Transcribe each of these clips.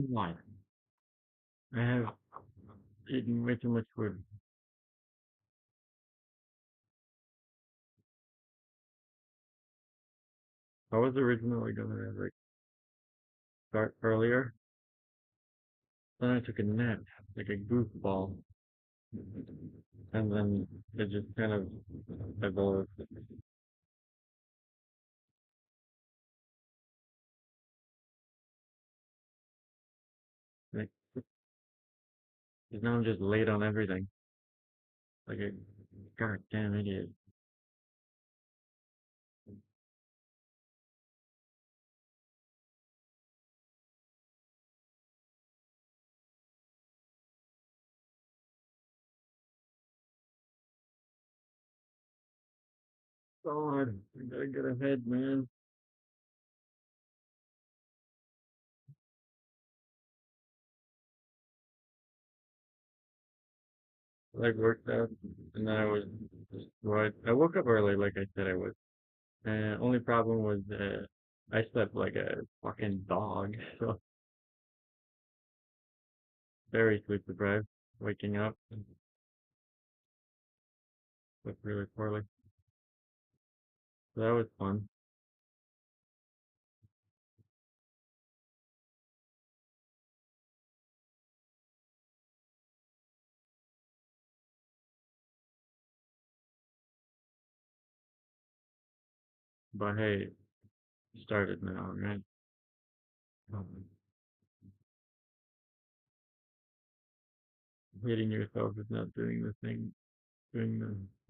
Why? I have eaten way too much food. I was originally gonna like start earlier, then I took a nap, like a goofball, and then it just kind of evolved. Like, 'cause now I'm just late on everything, like a goddamn idiot. God, I gotta get ahead, man. Like worked out, and then I was destroyed. I woke up early, like I said I would. Only problem was I slept like a fucking dog, so very sleep deprived. Waking up and slept really poorly. So that was fun. But hey, started now, right? Um, Hating yourself is not doing the thing.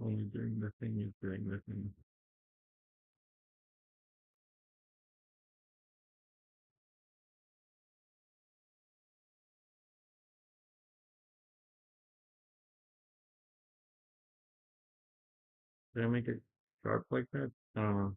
Only doing the thing is doing the thing. Did I make it sharp like that? I don't know.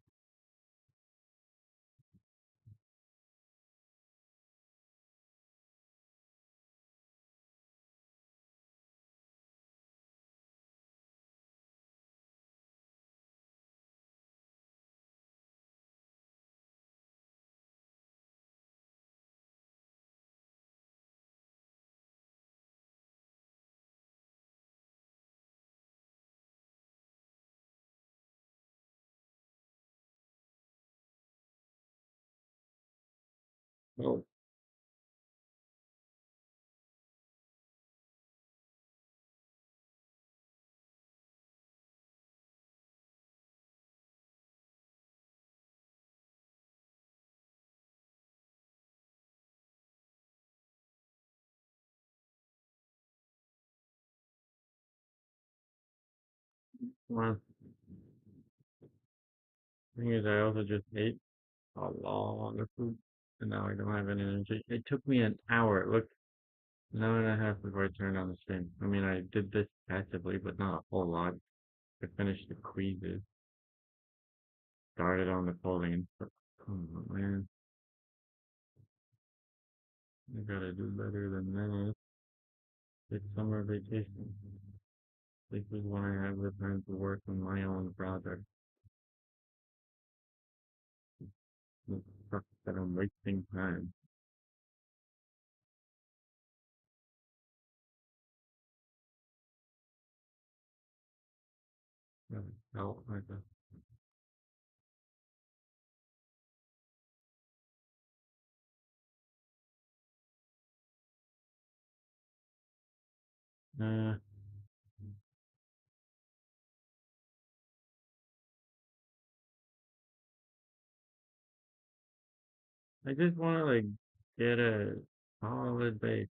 Well, well, thing is, I also just ate a lot of food, and now I don't have any energy. It took me an hour. Look, an hour and a half before I turned on the stream. I mean, I did this passively, but not a whole lot. I finished the quizzes, started on the polling, and stuff. Oh man, I gotta do better than that. It's summer vacation. This is when I have the time to work on my own project. It sucks that I'm wasting time. Really felt like a, uh, I just want to like get a solid base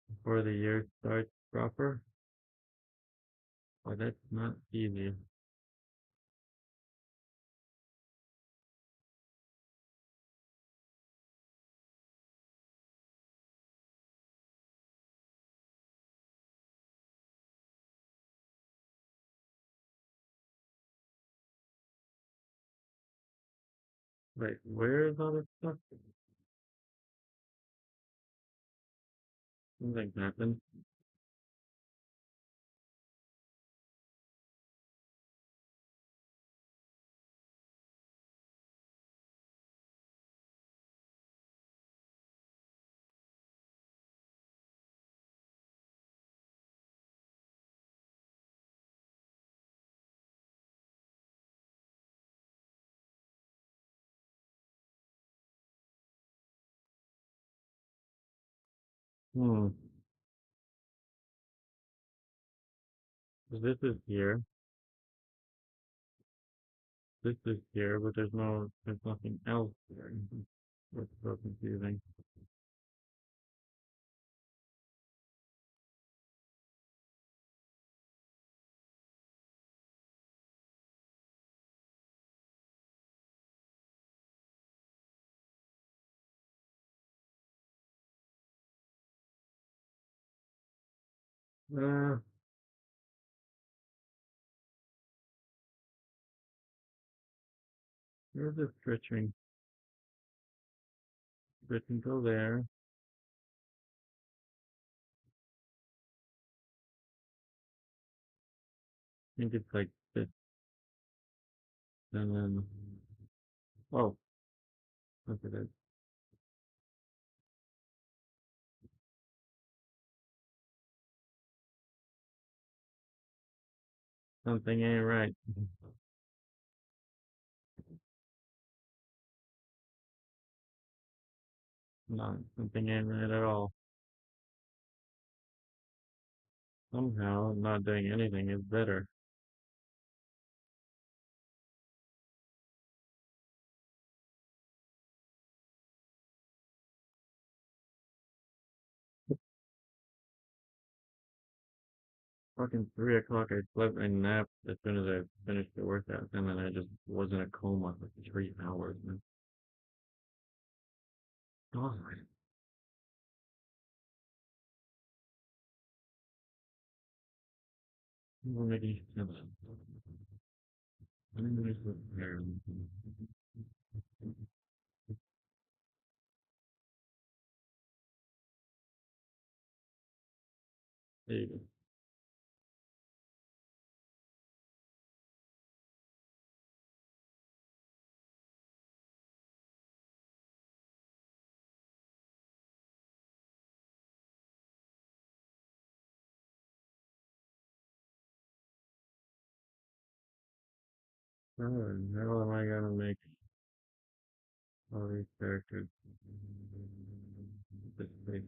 before the year starts proper, but that's not easy. Like, where is all this stuff? Something happened. Hmm. 'Cause this is here. This is here, but there's nothing else here. It's so confusing. Uh, where's the stretching? Stretching go there. I think it's like this, and then, oh, look at it. Something ain't right. No, something ain't right at all. Somehow, not doing anything is better. Fucking 3 o'clock, I slept and napped as soon as I finished the workout, and then I just was in a coma for 3 hours. Man. God, what making sense? I'm gonna just there. There you go. How the hell am I gonna make all these characters this big?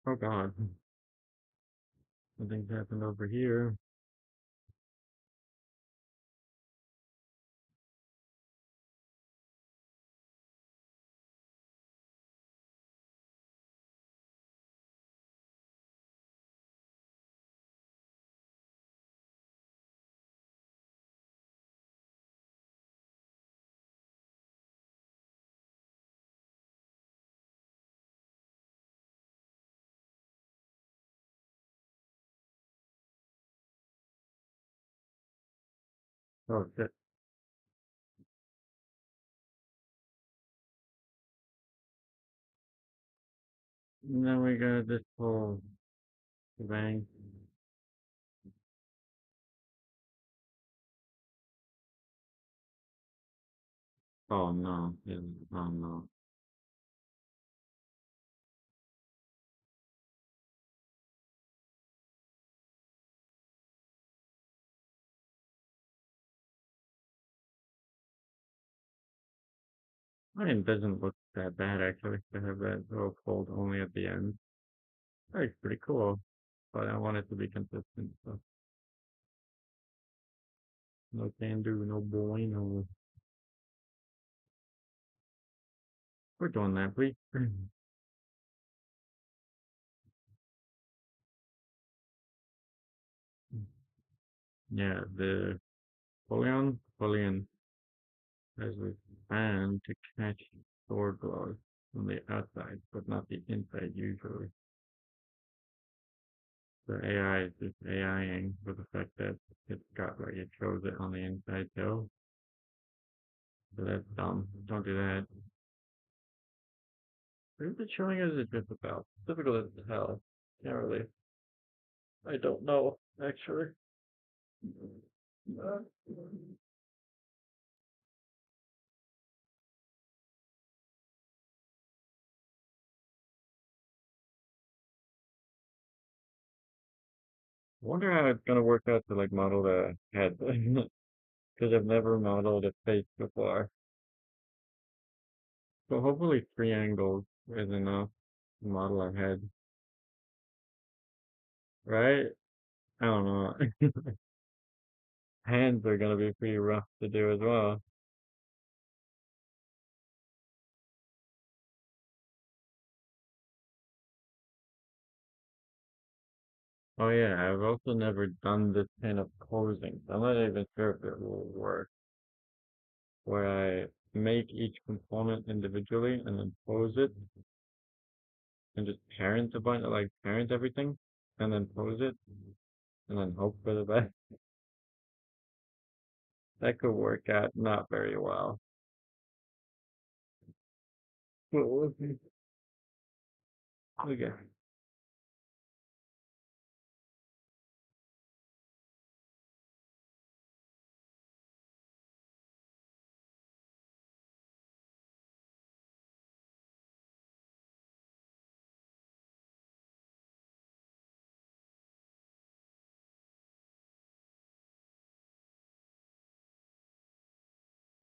Oh God, something's happened over here. Oh shit. And then we got this whole shebang. Oh no. Oh no. I mean, it doesn't look that bad actually to have that little fold only at the end. That's pretty cool, but I want it to be consistent. So no can do, no bueno. We're doing that, please. Yeah, the Folion has a fan to catch sword blows from the outside, but not the inside usually. The AI is just AIing with the fact that it's got like it shows it on the inside too. So that's dumb. Don't do that. What is it showing us it's just about? Difficult as hell. Can't really. I don't know, actually. Wonder how it's gonna work out to like model the head, because I've never modeled a face before. So hopefully three angles is enough to model a head, right? I don't know. Hands are gonna be pretty rough to do as well. Oh yeah, I've also never done this kind of posing. I'm not even sure if it will work, where I make each component individually and then pose it and just parent a bunch, like parent everything and then pose it and then hope for the best. That could work out not very well. But we'll see. Okay.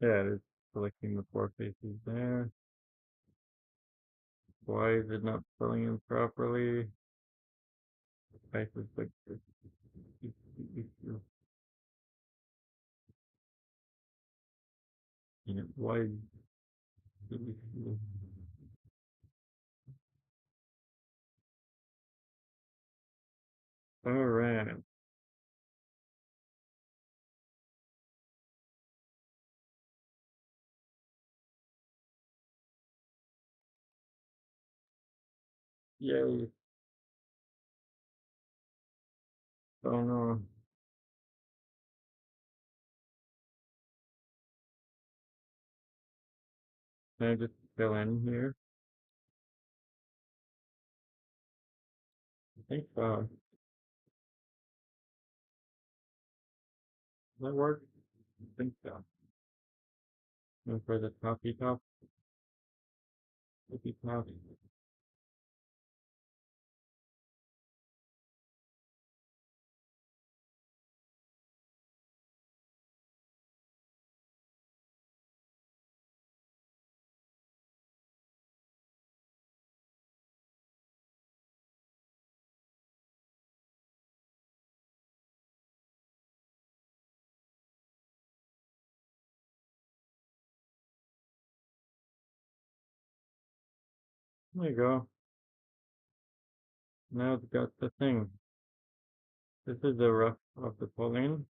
Yeah, it's selecting the four faces there. Why is it not filling in properly? Faces like this. You know, why? All right. Yay. Oh no. Can I just fill in here? I think so. Does that work? I think so. And for the toppy top. There you go. Now it's got the thing. This is the rough of the pulling.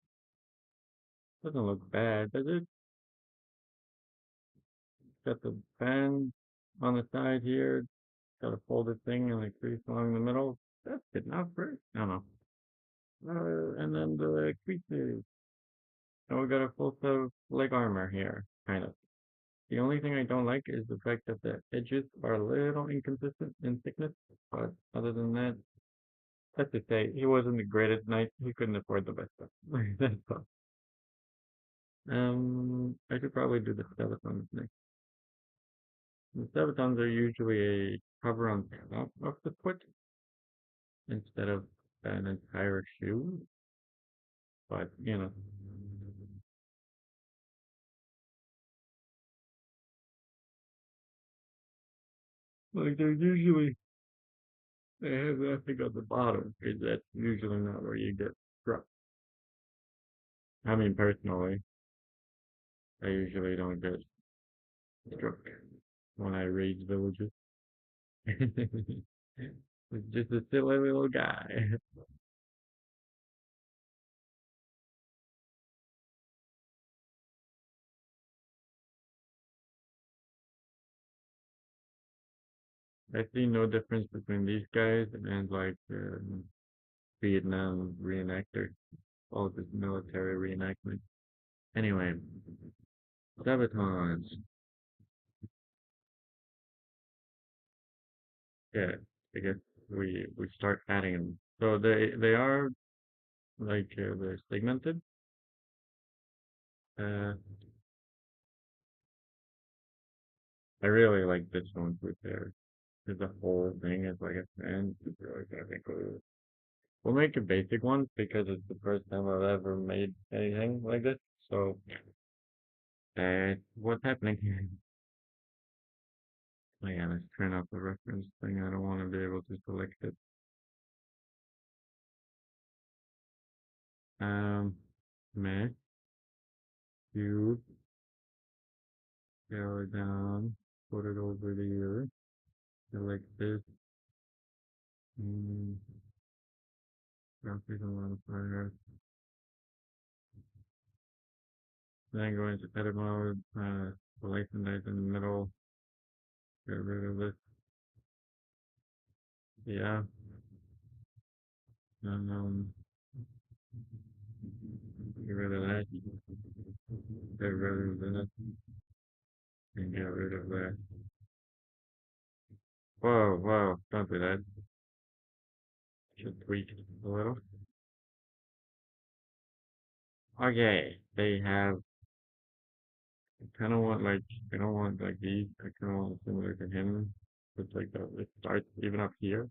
Doesn't look bad, does it? Got the band on the side here. Got a folded thing and a crease along the middle. That's good enough, right? I don't know. And then the creases. And we got a full set of leg armor here, kind of. The only thing I don't like is the fact that the edges are a little inconsistent in thickness, but other than that, that's to say, he wasn't the greatest knight. He couldn't afford the best stuff. That's all. I should probably do the skeletons next. The skeletons are usually a cover on top of the foot instead of an entire shoe, but like they're usually they have nothing on the bottom, because that's usually not where you get struck. I mean, personally, I usually don't get struck when I raid villages. It's just a silly little guy. I see no difference between these guys and like Vietnam reenactors, all this military reenactment. Anyway, sabotage. Yeah, I guess we start adding them. So they are like they're segmented. Uh, I really like this one with there. Because the whole thing is like a fan. It's really gonna be cool. We'll make a basic one because it's the first time I've ever made anything like this. So, what's happening here? Oh yeah, let's turn off the reference thing. I don't want to be able to select it. Um, Mac, cube, scale it down, put it over here, select this, mm, graphical modifier, then go into edit mode, select the knife in the middle, get rid of this, yeah, um, get rid of that, get rid of that, and get rid of that. Whoa, whoa, don't do that. Should tweak it a little. Okay, they have, I kind of want like, I don't want like these, I kind of want similar to him. It's like the, it starts even up here.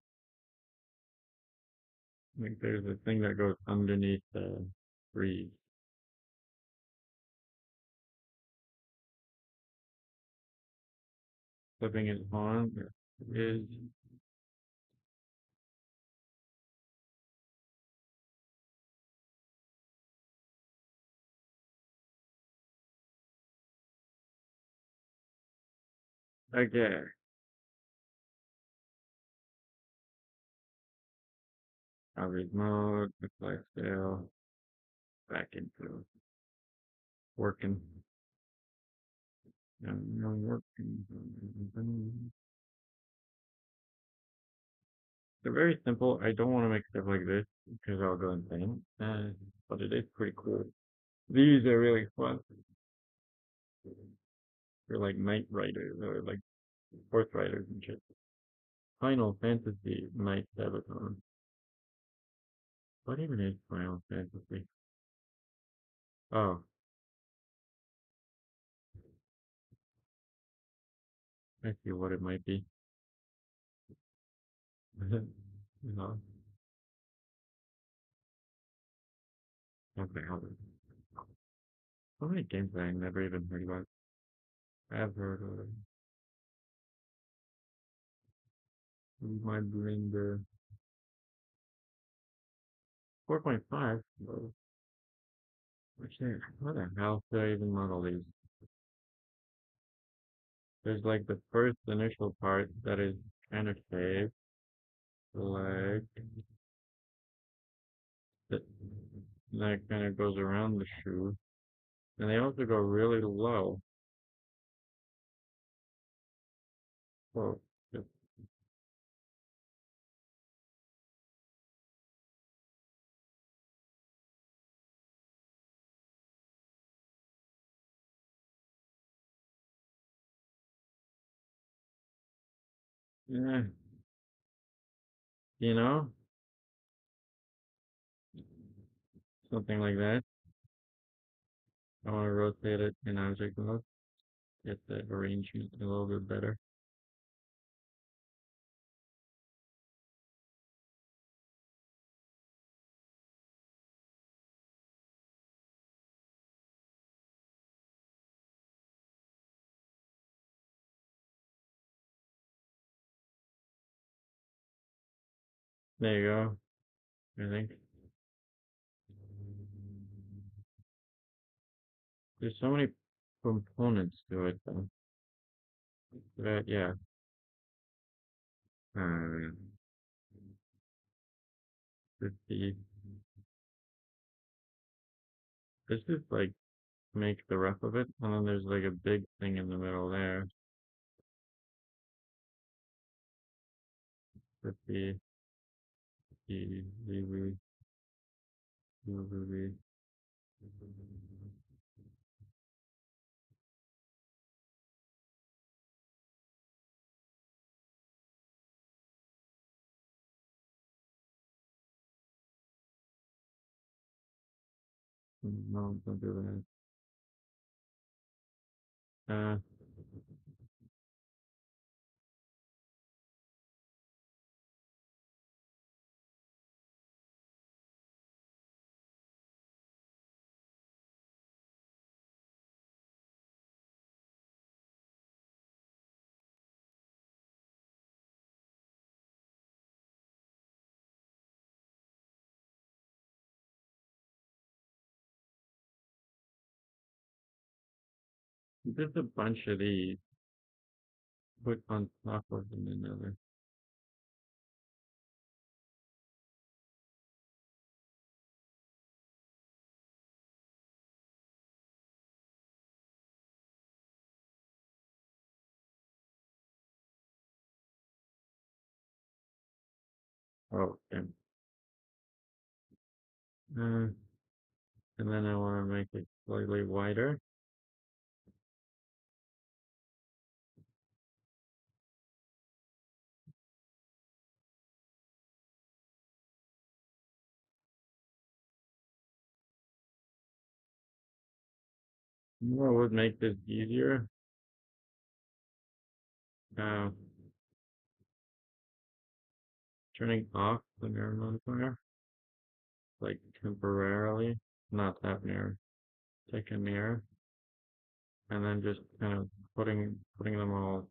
Like there's a thing that goes underneath the breeze. Flipping it on is, okay, average mode, apply scale, back into working. I'm working. They're very simple. I don't want to make stuff like this because I'll go insane. But it is pretty cool. These are really fun. They're like Knight Riders or like Horse Riders and shit. Final Fantasy Knight Sabaton. What even is Final Fantasy? Oh, I see what it might be. You know, okay, hold on. So many games that I never even heard about. I've heard of my Blender 4.5. What's that? What the hell do I even model these? There's like the first initial part that is kind of safe, like that, that kind of goes around the shoe. And they also go really low. So, just, yeah, you know, something like that. I want to rotate it in object mode, get the arrangement a little bit better. There you go, I think. There's so many components to it, though. But yeah, uh, 50. This is like make the rough of it, and then there's like a big thing in the middle there. 50, E, V, V, U, V, V. No, don't do that. Uh, there's a bunch of these put on top of one another. Oh, okay. Uh, and then I want to make it slightly wider. What would make this easier? Uh, Turning off the mirror modifier, like temporarily, not that mirror. Take a mirror and then just kind of putting them all,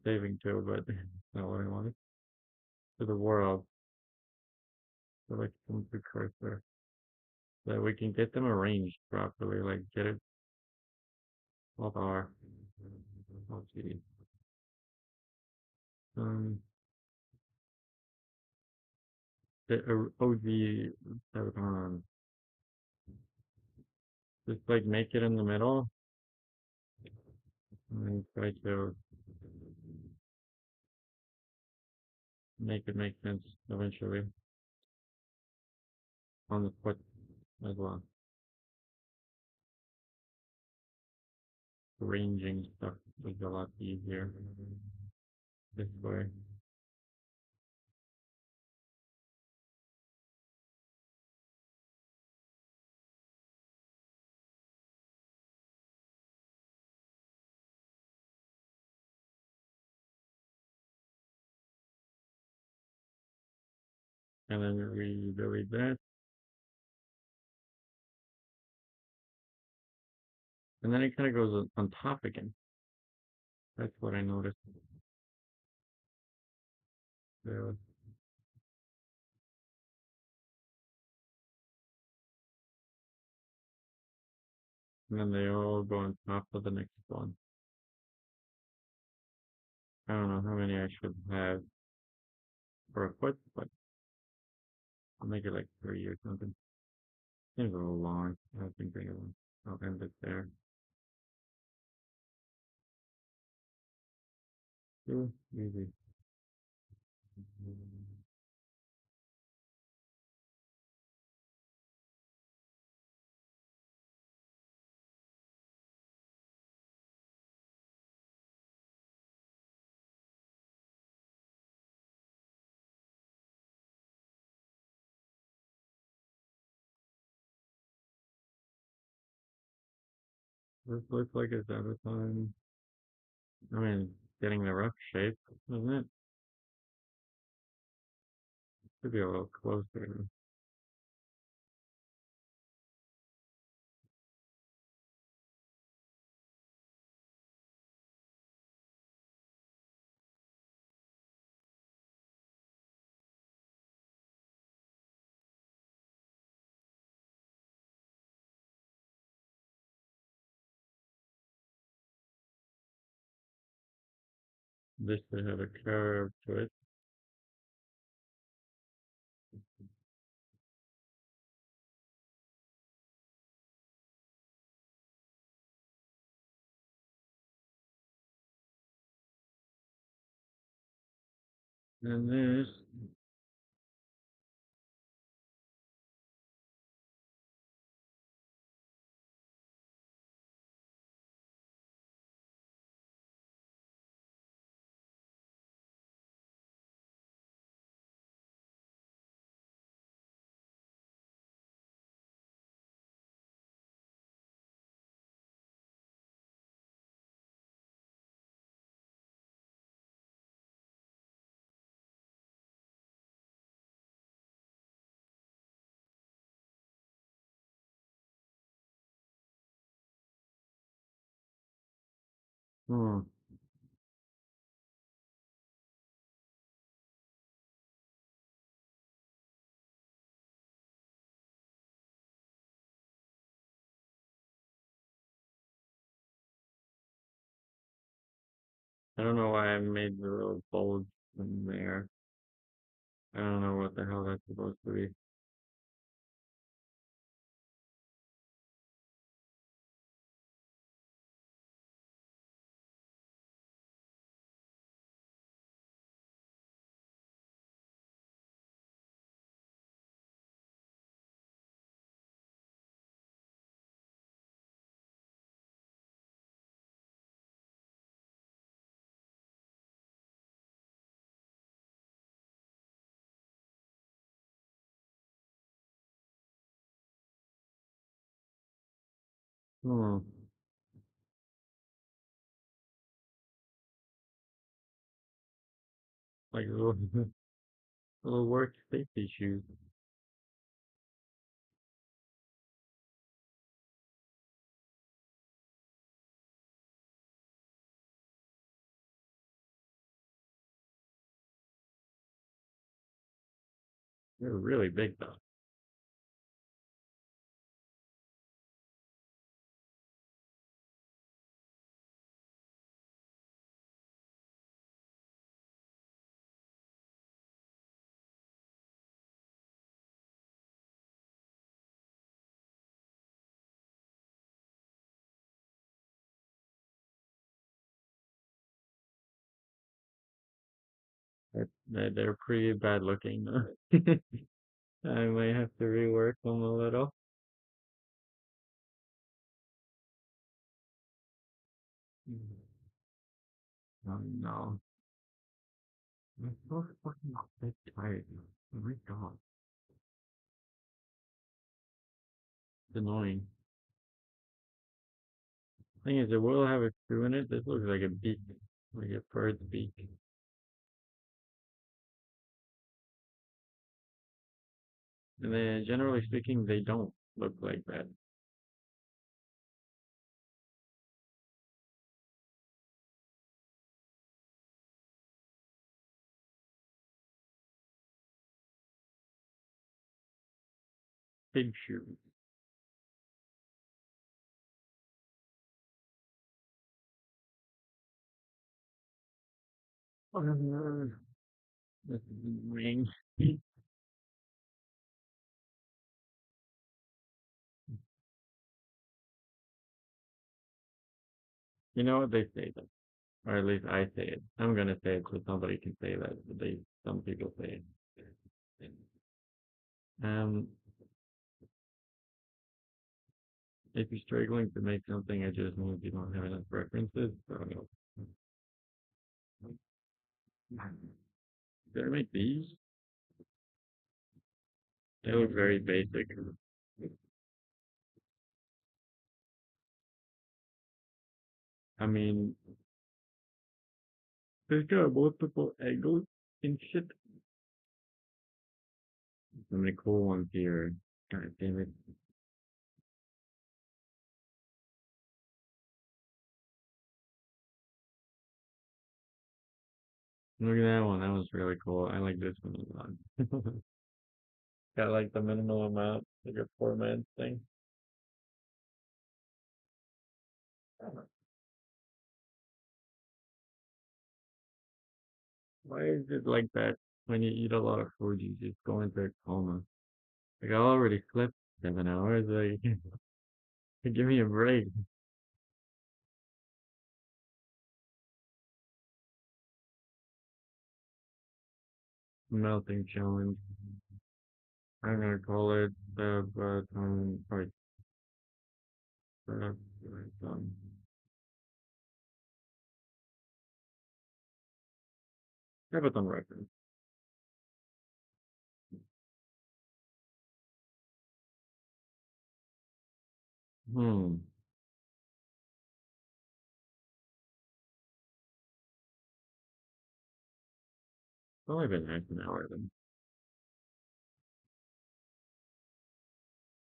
saving to, but not what I wanted, to the world. So like some precursor, so that we can get them arranged properly, like get it all our, oh gee. Um, the OG, just like make it in the middle and try to make it make sense eventually on the foot as well. Arranging stuff is a lot easier this way. And then we delete that. And then it kind of goes on top again. That's what I noticed. So, and then they all go on top of the next one. I don't know how many I should have for a foot, but I'll make it like 3 or something. Seems a little long. I don't think they will. I'll end it there. Too easy. This looks like it's out of time. I mean, getting the rough shape, isn't it? Should be a little closer. This should have a curve to it. And this, Hmm. I don't know why I made the little bulge in there. I don't know what the hell that's supposed to be. Hmm. Like little, little work safety shoes. They're really big though. They're pretty bad looking though. I might have to rework them a little. Oh no. I'm so fucking bit tired. Oh my god. It's annoying. Thing is, it will have a screw in it. This looks like a beak. Like a bird's beak. And then, generally speaking, they don't look like that. Big shoes. This is annoying. You know what they say that, or at least I say it. I'm gonna say it so somebody can say that. But some people say it. Um, if you're struggling to make something, it just means you don't have enough references. So, did I make these? They look very basic. I mean, there's got multiple angles and shit. So many cool ones here. God damn it. Look at that one. That was really cool. I like this one a lot. Got like the minimal amount, like a poor man's thing. Why is it like that? When you eat a lot of food, you just go into a coma. Like I already slept 7 hours. Like, give me a break. Melting challenge. I'm gonna call it the right, uh, um, Everton record. Hmm. It's only been half an hour then,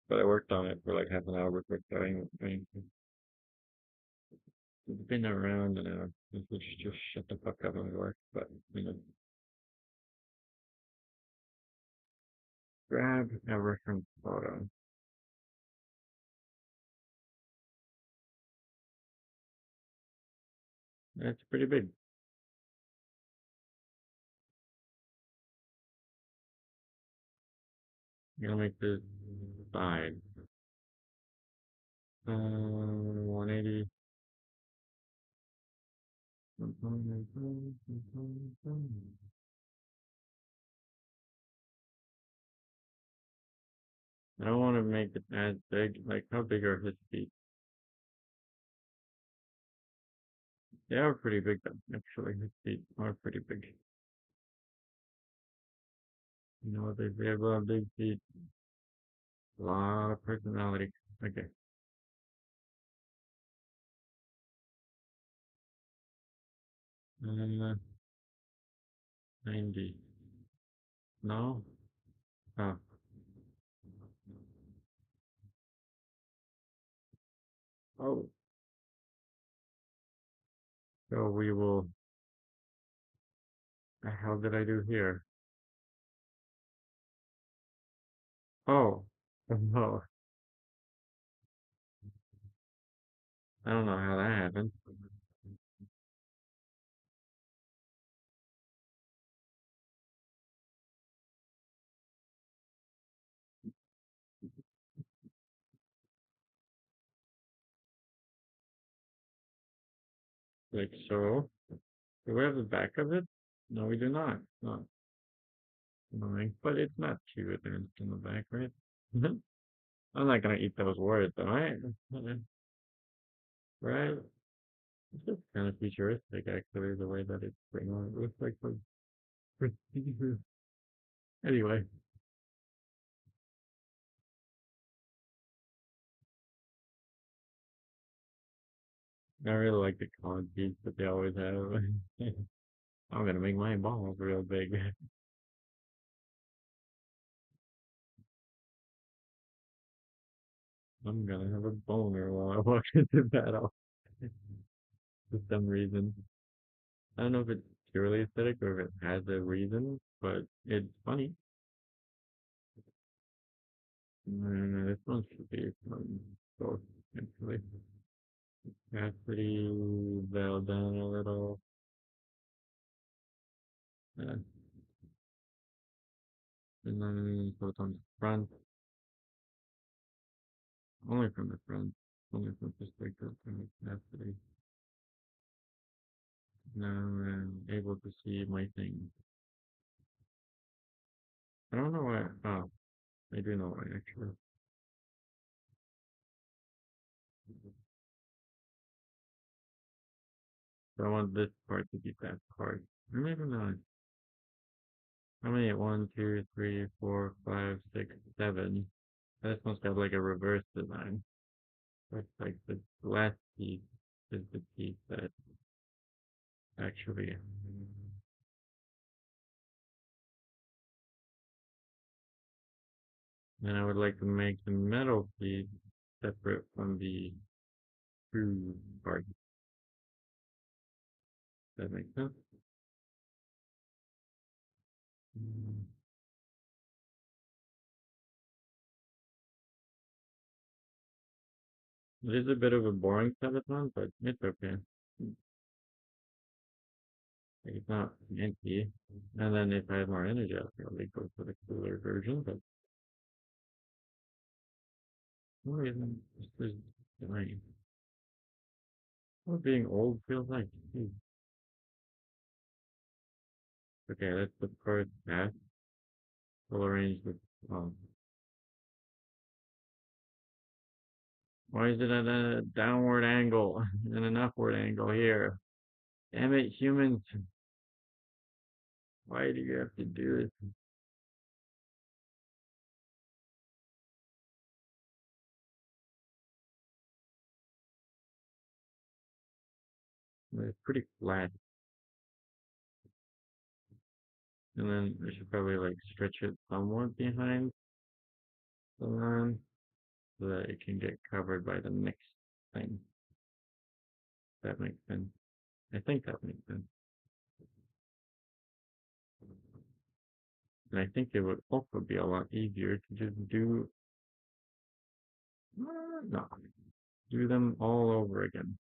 but I worked on it for like half an hour before starting. been around and let's just shut the fuck up and work, but grab a reference photo. That's pretty big. I'm gonna make this side. 180. I don't want to make it as big. Like, how big are his feet? They are pretty big, though. Actually, his feet are pretty big. They have big feet. A lot of personality. Okay. 90. No? Oh. Oh. So we will. The hell did I do here? Oh. No. I don't know how that happened. Like so. Do we have the back of it? No, we do not. Not annoying. But it's not too advanced in the back, right? I'm not gonna eat those words, though, right? Right? It's just kind of futuristic, actually, the way that it's bring on. It looks like anyway, I really like the colored beads that they always have. I'm gonna make my balls real big. I'm gonna have a boner while I walk into battle for some reason. I don't know if it's purely aesthetic or if it has a reason, but it's funny. This one should be from both, actually. Capacity, dial down a little. Uh, and then put on the front, only from the front, only from perspective from capacity. Now I'm able to see my thing. I don't know why. Oh, I do know why actually. So I want this part to be that part. Or maybe not. How many? One, two, three, four, five, six, seven. This one's got like a reverse design. Looks like the last piece is the piece that actually. And I would like to make the metal piece separate from the screw part. Does that make sense? Mm, It is a bit of a boring skeleton, but it's okay. Like, it's not empty. And then if I had more energy, I'd probably go for the cooler version, but for some reason, this is dying. What being old feels like. Okay, that's the first path. We'll arrange the, um, why is it at a downward angle and an upward angle here? Damn it, humans. Why do you have to do it? It's pretty flat. And then I should probably like stretch it somewhat behind the line so that it can get covered by the next thing. That makes sense. I think that makes sense. And I think it would also be a lot easier to just no, do them all over again.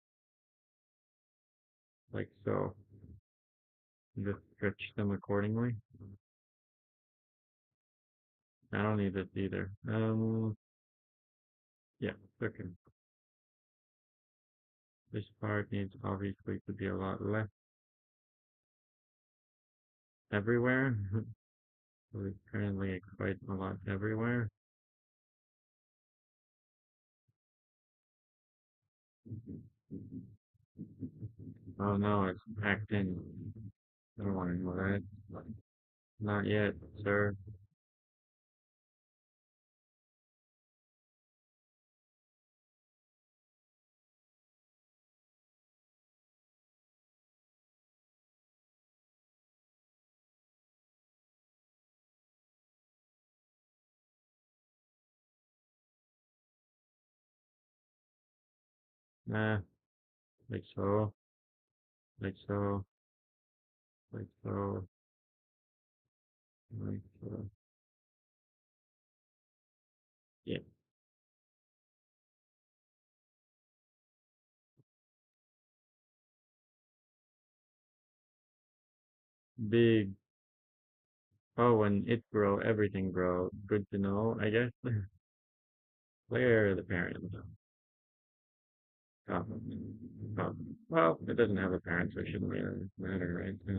Like so. Just stretch them accordingly. I don't need this either. Yeah, okay. This part needs obviously to be a lot less everywhere. So it's currently quite a lot everywhere. Oh no, it's packed in. I don't want to know that. Not yet, sir. Nah, like so, like so, like so, like so. Yeah, big. Oh, and it grow, everything grow. Good to know, I guess. Where are the parents? Oh, oh. Well, it doesn't have a parent, so it shouldn't really matter, right?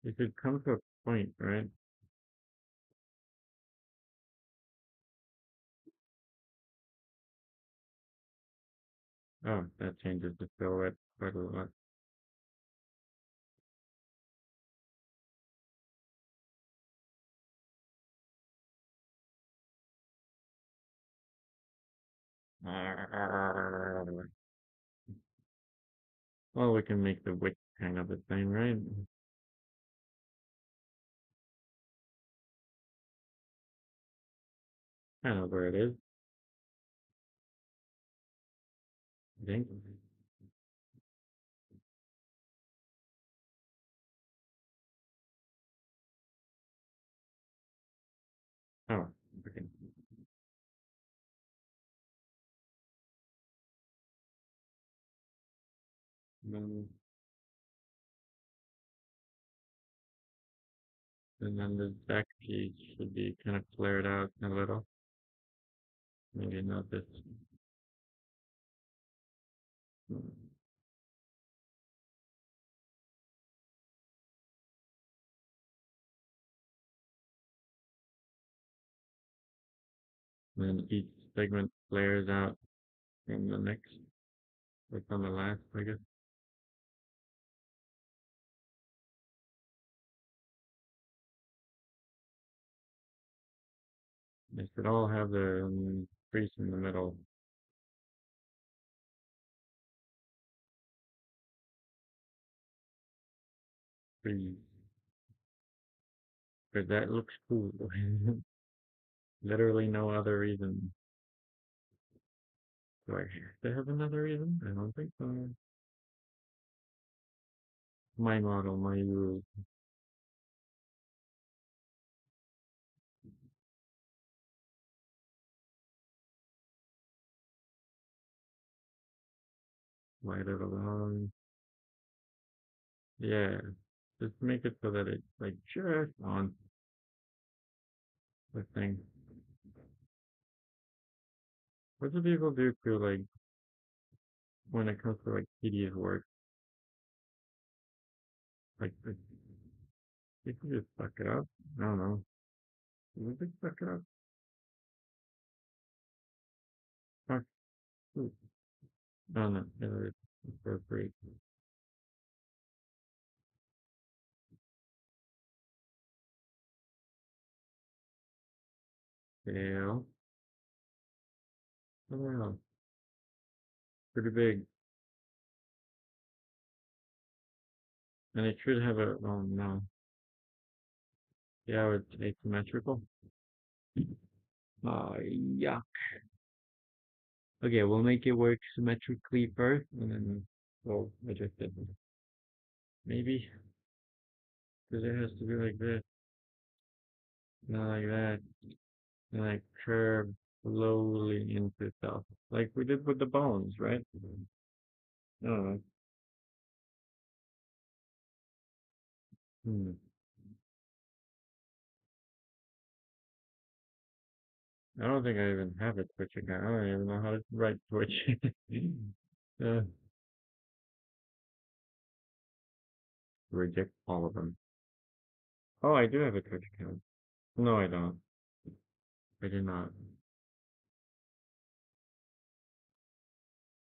It could come to a point, right? Oh, that changes the silhouette quite a lot. Well, we can make the wick kind of the same, right? Kind of where it is, I think. Oh, okay. Then, and then the back piece should be kind of flared out a little. Maybe not this. And then each segment flares out from the next, like on the last, I guess. They should all have their crease in the middle. Crease. Because that looks cool. Literally no other reason. Do I have to have another reason? I don't think so. My model, my rules. Light it alone. Yeah. Just make it so that it's like just on the thing. What do people do to like when it comes to like tedious work? Like you can just suck it up. I don't know. You can suck it up. Fuck. I don't know. It's appropriate. Scale. I don't know. Pretty big. And it should have a, oh no. Yeah, it's asymmetrical. Yeah. Okay, we'll make it work symmetrically first, and then we'll adjust it. Maybe, because it has to be like this, not like that, and like curve slowly into itself, like we did with the bones, right? I don't know. Hmm. I don't think I even have a Twitch account. I don't even know how to write Twitch. uh, Reject all of them. Oh, I do have a Twitch account. No, I don't. I do not.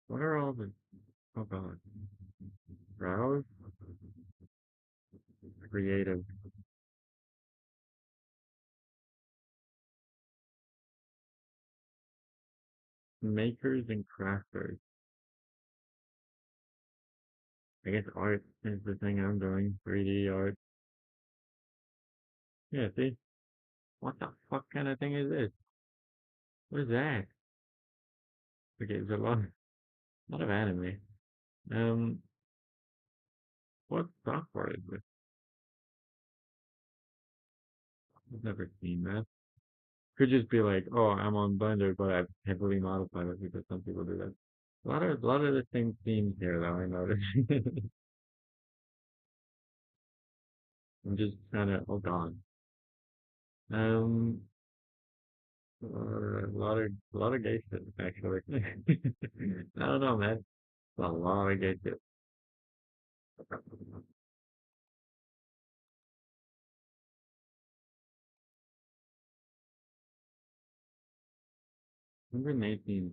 What are all the, oh god, browse, creative, makers and crafters. I guess art is the thing I'm doing. 3D art. Yeah, see? What the fuck kind of thing is this? What is that? Okay, there's lot of anime. Um, what software is this? I've never seen that. Could just be like, oh, I'm on Blender, but I've heavily modified it because some people do that. A lot of the same themes here, though. I noticed. I'm just kind of, oh god. Um, a lot of gay shit actually. I don't know, man. A lot of gay shit. Number 19.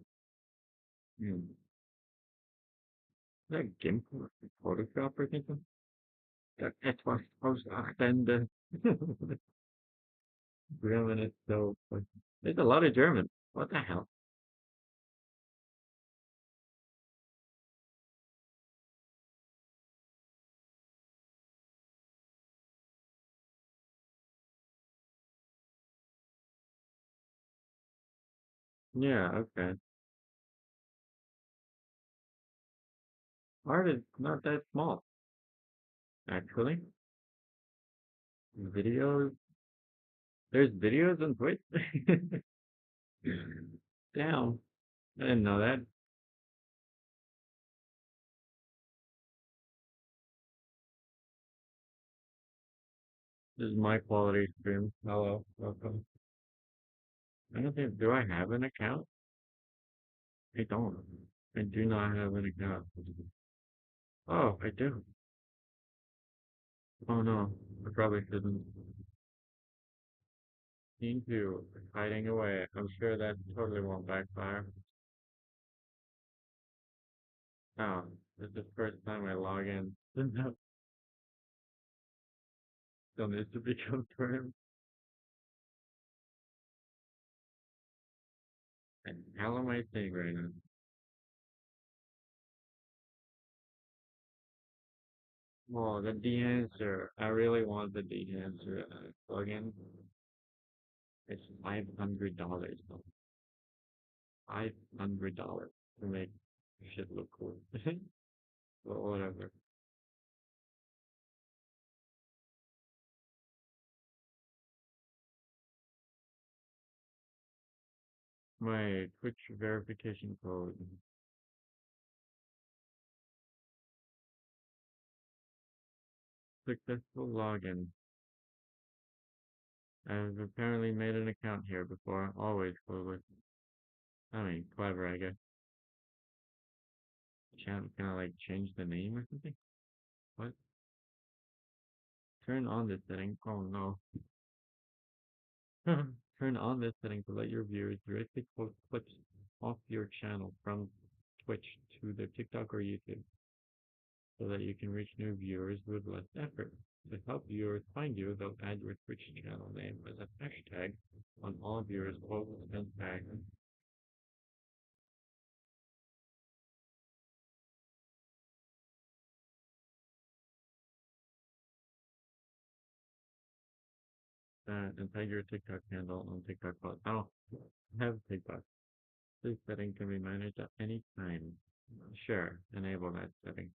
Hmm. Is that GIMP or Photoshop or something? That etwas ausstände. German is so funny. There's a lot of German. What the hell? Yeah, okay. Art is not that small, actually. Videos. There's videos on Twitch. Damn. I didn't know that. This is my quality stream. Hello. Welcome. I don't think, do I have an account? I don't. I do not have an account. Oh, I do. Oh no. I probably shouldn't. Need to. Hiding away. I'm sure that totally won't backfire. Oh, this is the first time I log in. Still needs to be confirmed. And how am I saying right now? Oh, the de-answer. I really want the de-answer plugin. It's $500 though. $500 to make shit look cool. But whatever. My Twitch verification code. Successful login. I've apparently made an account here before. Always clueless. I mean, clever, I guess. Can I like change the name or something? What? Turn on this setting. Oh no. Turn on this setting to let your viewers directly post clips off your channel from Twitch to their TikTok or YouTube so that you can reach new viewers with less effort. To help viewers find you, they'll add your Twitch channel name as a hashtag on all viewers' posts and tags. that and tag your TikTok handle on TikTok. But I don't have TikTok. This setting can be managed at any time. Sure, enable that setting.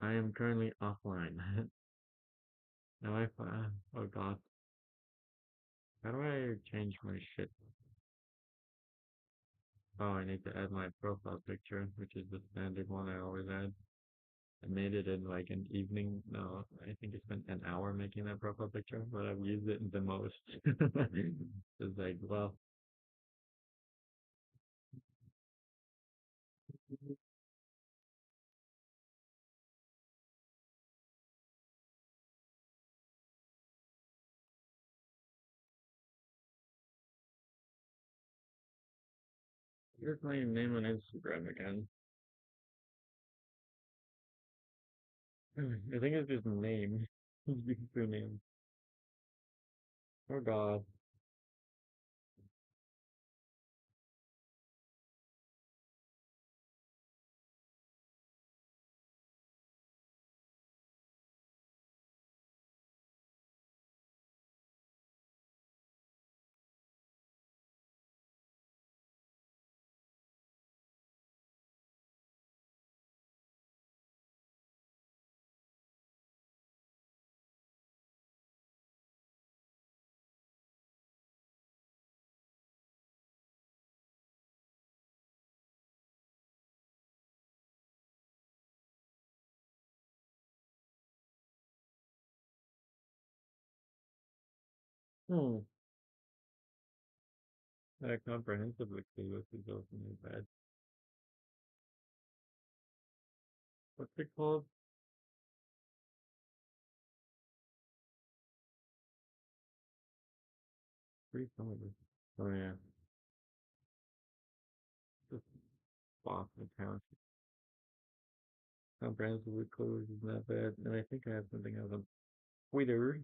I am currently offline. Now oh god, how do I change my shit? Oh, I need to add my profile picture, which is the standard one I always add. I made it in like an evening. No, I think I spent an hour making that profile picture, but I've used it the most. It's like, well, here's my name on Instagram again. I think it's just name. It's just name. Oh god. Hmm. That comprehensively clueless is also not bad. What's it called? Free comedy. Oh yeah. Just Boston account. Comprehensively clueless is not bad. And I think I have something else on Twitter.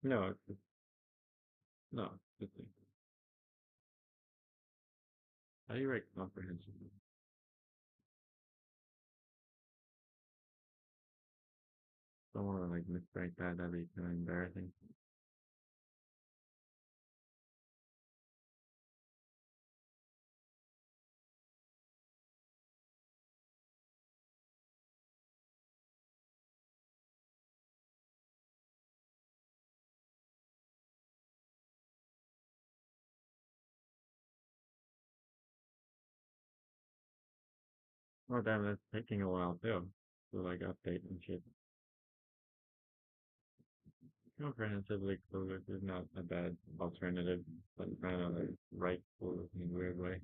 No, it's just, no, it's just how do you write comprehensively? Don't want to like miswrite that. That'd be kind of embarrassing. Oh damn, that's taking a while too. To like update and shit. Comprehensively clueless is not a bad alternative, but kind of like right clueless in a weird way.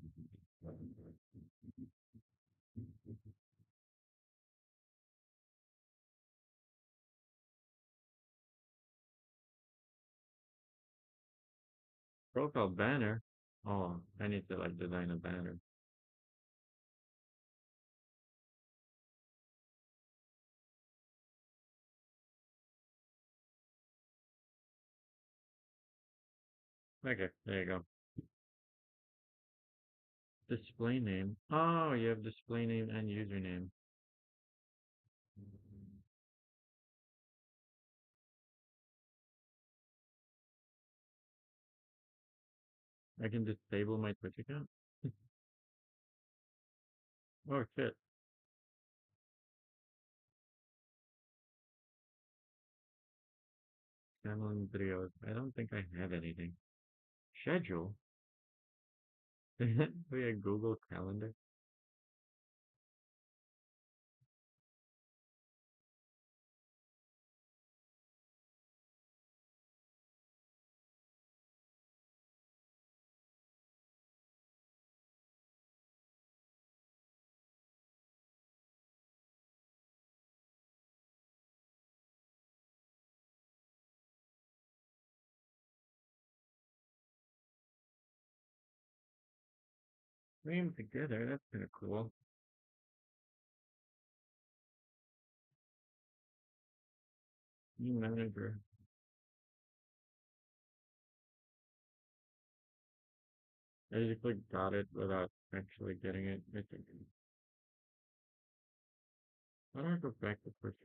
Profile banner. Oh, I need to like design a banner. Okay, there you go. Display name. Oh, you have display name and username. I can disable my Twitch account. Oh shit. Channeling videos. I don't think I have anything. Schedule? We a Google Calendar. Name together. That's kind of cool. New manager. I basically got it without actually getting it. I think. How do I go back to first?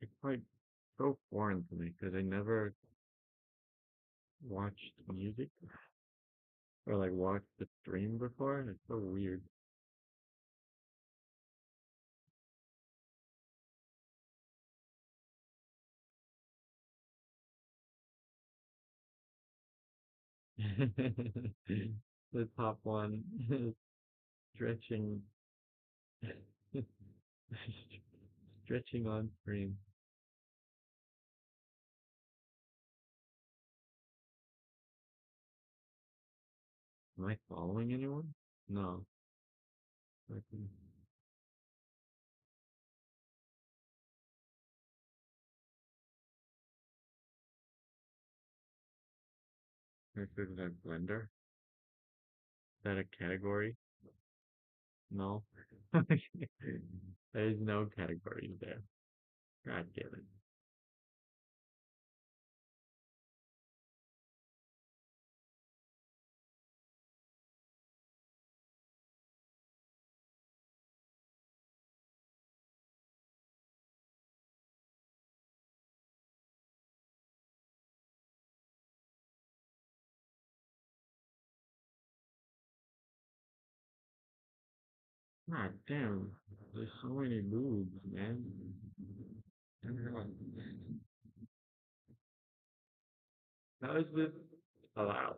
It's like so foreign to me because I never watched music or like watched the stream before. And it's so weird. The top one is stretching, stretching on screen. Am I following anyone? No. Okay. This is a blender. Is that a category? No. There is no category there. God damn it. God damn. There's so many moves, man. How is this allowed?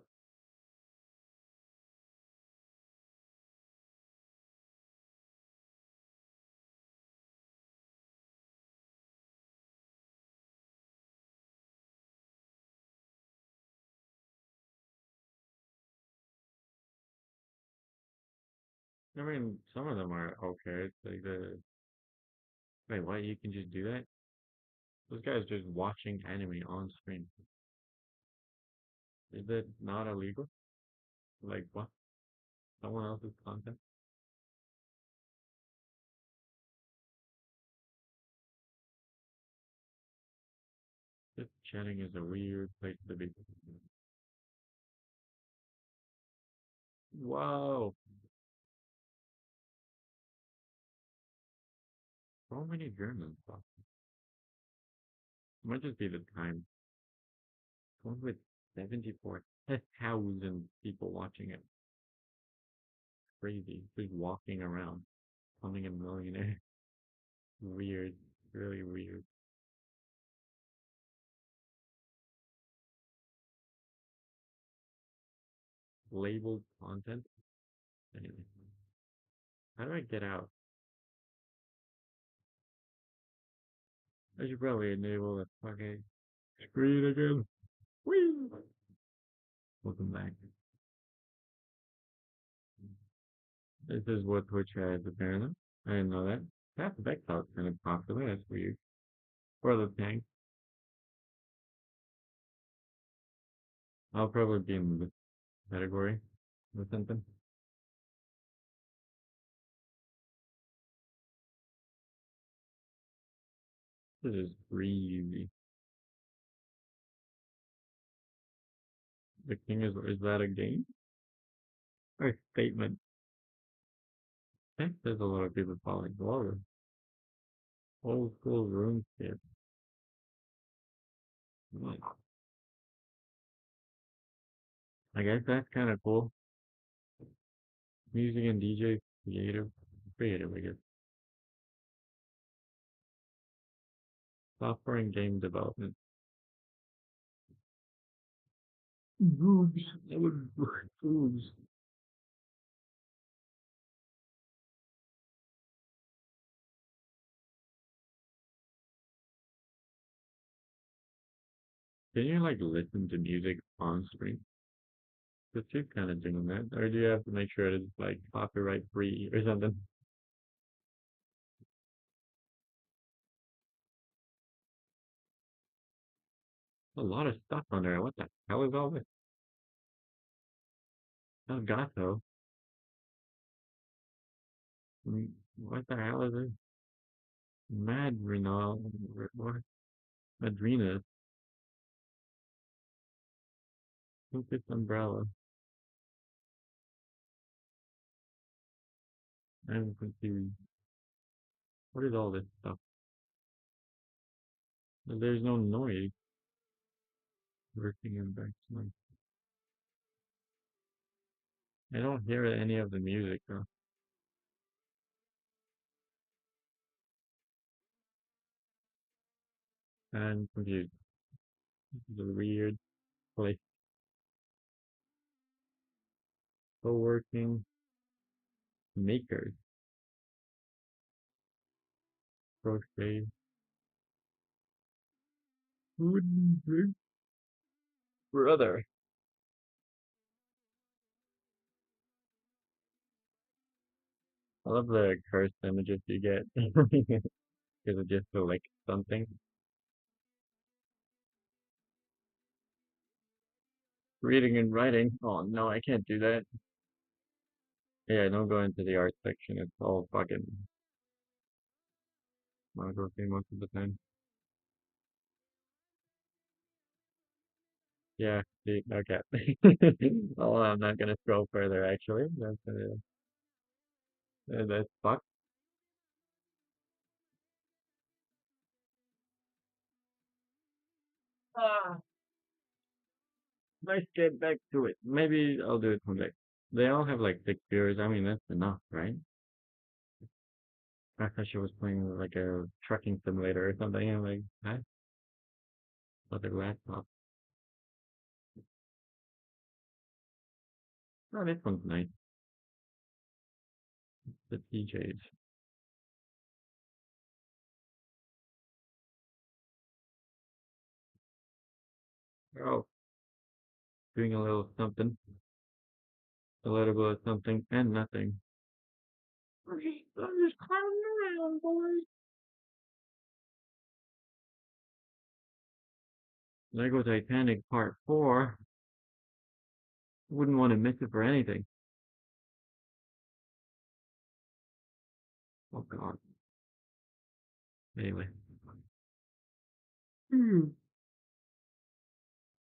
I mean, some of them are okay. It's like the wait, what? You can just do that? This guy's just watching anime on screen. Is that not illegal? Like what? Someone else's content? Just chatting is a weird place to be. Whoa! So many Germans. Might just be the time. One with 74,000 people watching it. Crazy. Just walking around, becoming a millionaire. Weird. Really weird. Labeled content. Anyway, how do I get out? I should probably enable the fucking screen again. Whee! Welcome back. This is what Twitch has apparently. I didn't know that. Path of Exile is kind of popular. That's weird. For the tank, I'll probably be in this category or something. This is crazy. The king is that a game or a statement? I think there's a lot of people following Glover. Old school RuneScape. Hmm. I guess that's kind of cool. Music and DJ, creative, I guess. Software and game development. Boobs. I would boobs. Can you like listen to music on screen? Because she's kind of doing that. Or do you have to make sure it's like copyright free or something? A lot of stuff on there. What the hell is all this? Elgato. What the hell is this? Madrigal. What? Madrina. Focus umbrella. I'm confused. What is all this stuff? There's no noise. Working in background. I don't hear any of the music though. I'm confused. This is a weird place. Co-working makers. Crochet. Wooden brother. I love the cursed images you get. Because it just feel like something. Reading and writing. Oh no, I can't do that. Yeah, don't go into the art section. It's all fucking monography most of the time. Yeah, see, okay. Oh, I'm not gonna scroll further actually. That's fucked. Ah, let's get back to it. Maybe I'll do it one day. They all have like 6 viewers. I mean, that's enough, right? I thought she was playing like a trucking simulator or something. I'm like, huh? Other laptop. Oh, this one's nice. The PJs. Oh, doing a little something, a little bit of something, and nothing. Okay, I'm just climbing around, boys. Lego Titanic Part 4. Wouldn't want to miss it for anything. Oh, God. Anyway. Hmm.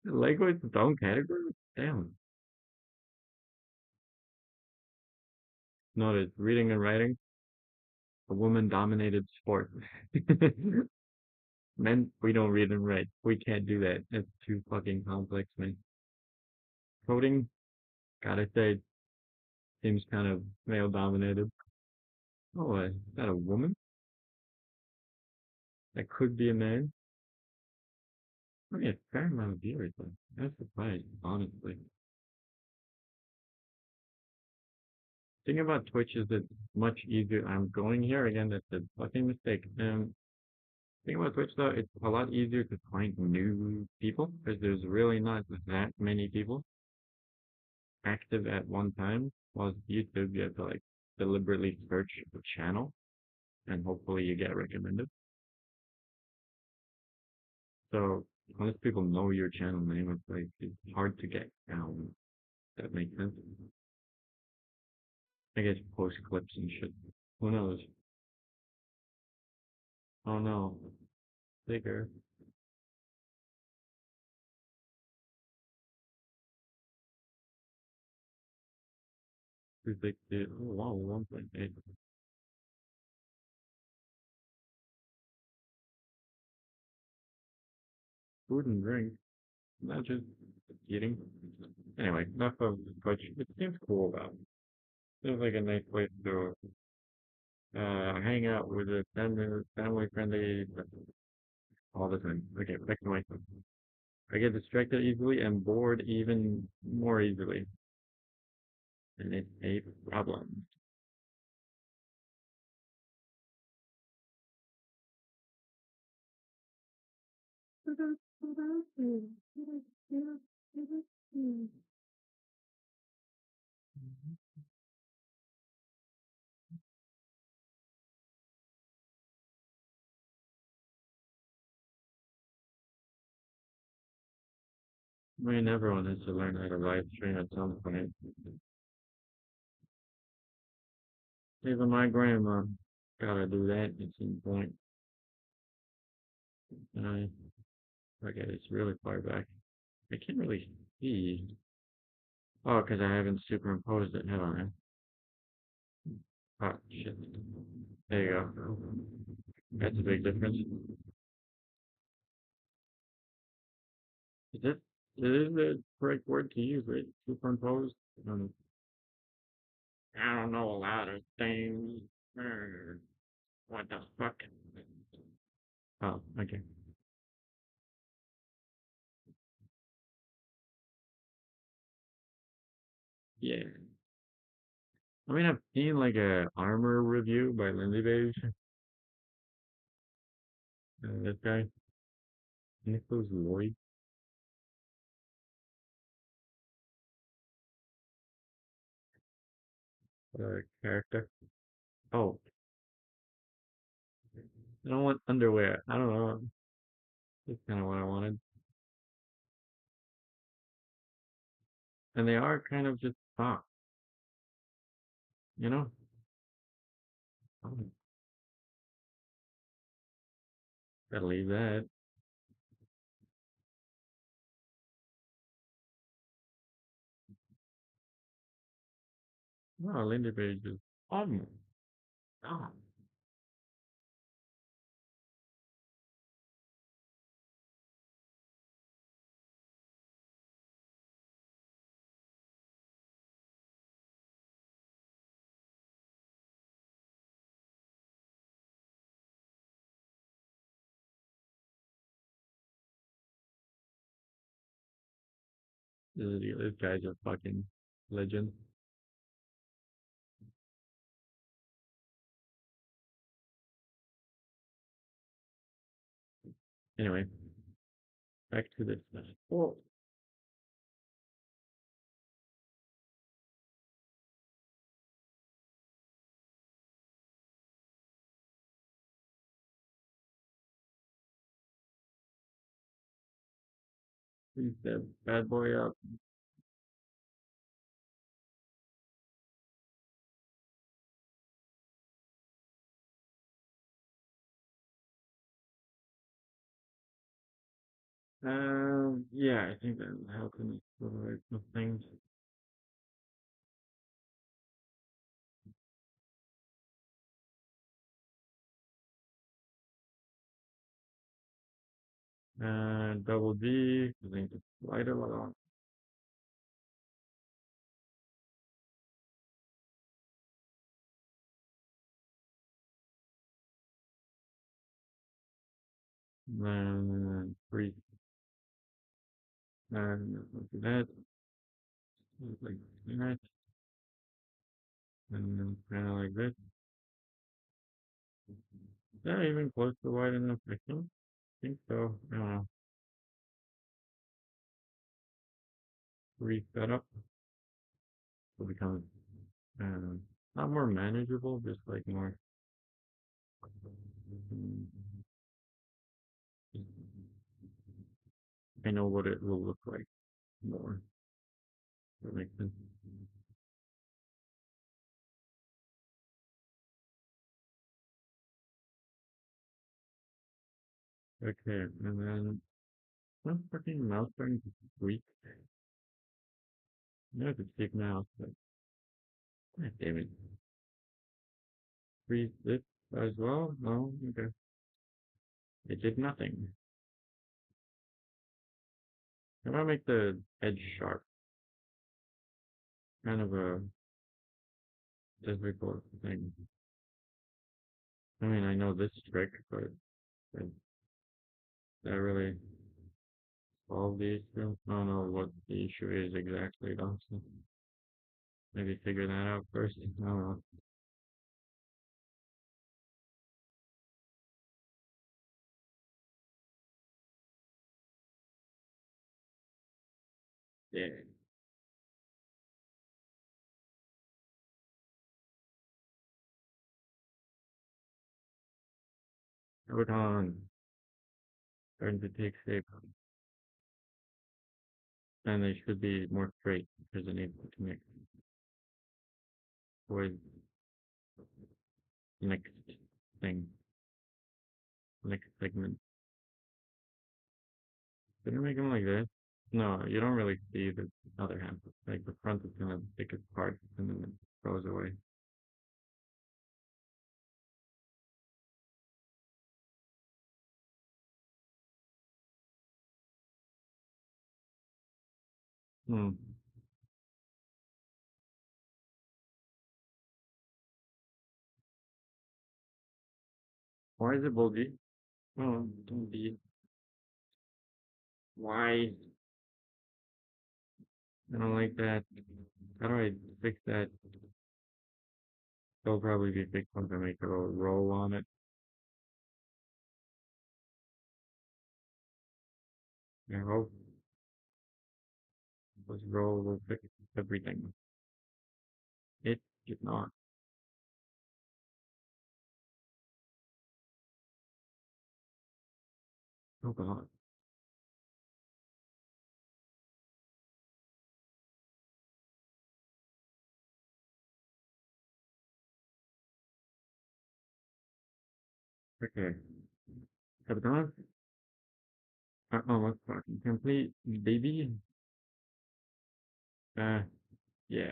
Lego is its own category? Damn. Noted. Reading and writing, a woman-dominated sport. Men, we don't read and write. We can't do that. It's too fucking complex, man. Coding, gotta say, seems kind of male-dominated. Oh, is that a woman? That could be a man. I mean, a fair amount of viewers, though. I'm surprised, honestly. Thing about Twitch is it's much easier. I'm going here again. That's a fucking mistake. Thing about Twitch though, it's a lot easier to find new people because there's really not that many people active at one time. While YouTube, you have to like deliberately search a channel and hopefully you get recommended. So unless people know your channel name, it's like it's hard to get found. That makes sense. I guess post clips and shit. Who knows? Oh no, bigger. Predicted. Oh wow, 1.8. Food and drink, not just eating. Anyway, enough of Twitch. It seems cool though. Seems like a nice place to hang out with a family friendly all the time. Okay, back to my phone. I get distracted easily and bored even more easily, and it's a problem. I mean, everyone has to learn how to live stream at some point. Even my grandma gotta do that at some point. And I, okay, it's really far back. I can't really see. Oh, because I haven't superimposed it, have I? Oh, shit. There you go. That's a big difference. Is it, it is the correct word to use, right? Superimposed? Um, I don't know a lot of things. What the fuck? Oh, okay. Yeah. I mean, I've seen like a armor review by Lindsay Beige. This guy, Nicholas Lloyd, character. Oh, I don't want underwear. I don't know. That's kind of what I wanted. And they are kind of just socks, you know? Oh, gotta leave that. Oh, Lindsay Beige is, oh, oh. This guy's a fucking legend. Anyway, back to this. Oh, he's that bad boy up. Yeah, I think that helping with the things. Double D, I think it's lighter one. Then three, look at that, like that, and then kind of like this. Yeah, even close to wide enough, I think so. Reset up will become um, not more manageable, just like more. I know what it will look like more. That makes sense. Okay, and then some fucking mouse starting to squeak. I have to take mouse, but god damn it. Freeze this as well? No? Okay. It did nothing. How about make the edge sharp? Kind of a difficult thing. I mean, I know this trick, but does that really solve the issue? I don't know what the issue is exactly, though. So maybe figure that out first. I don't know. Yeah. Everton starting to take shape, and they should be more straight because they need to connect with the next thing, next segment. Didn't make them like this. No, you don't really see the other half. Like the front is kind of the thickest part, and then it goes away. Hmm. Why is it bulgy? Oh, don't be. Why? I don't like that. How do I fix that? There'll probably be big ones I make a little roll on it. I hope this roll will fix everything. It did not. Oh God. Okay. Captain, almost fucking complete, baby. Uh, yeah.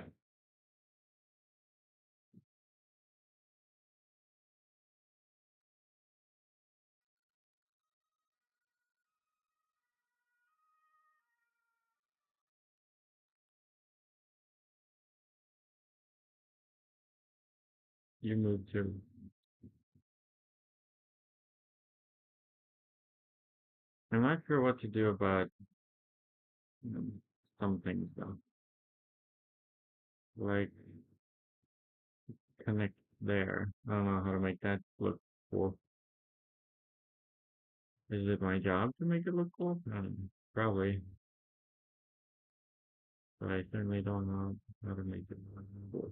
You moved to. I'm not sure what to do about some things though. Like connect there. I don't know how to make that look cool. Is it my job to make it look cool? Probably, but I certainly don't know how to make it look cool.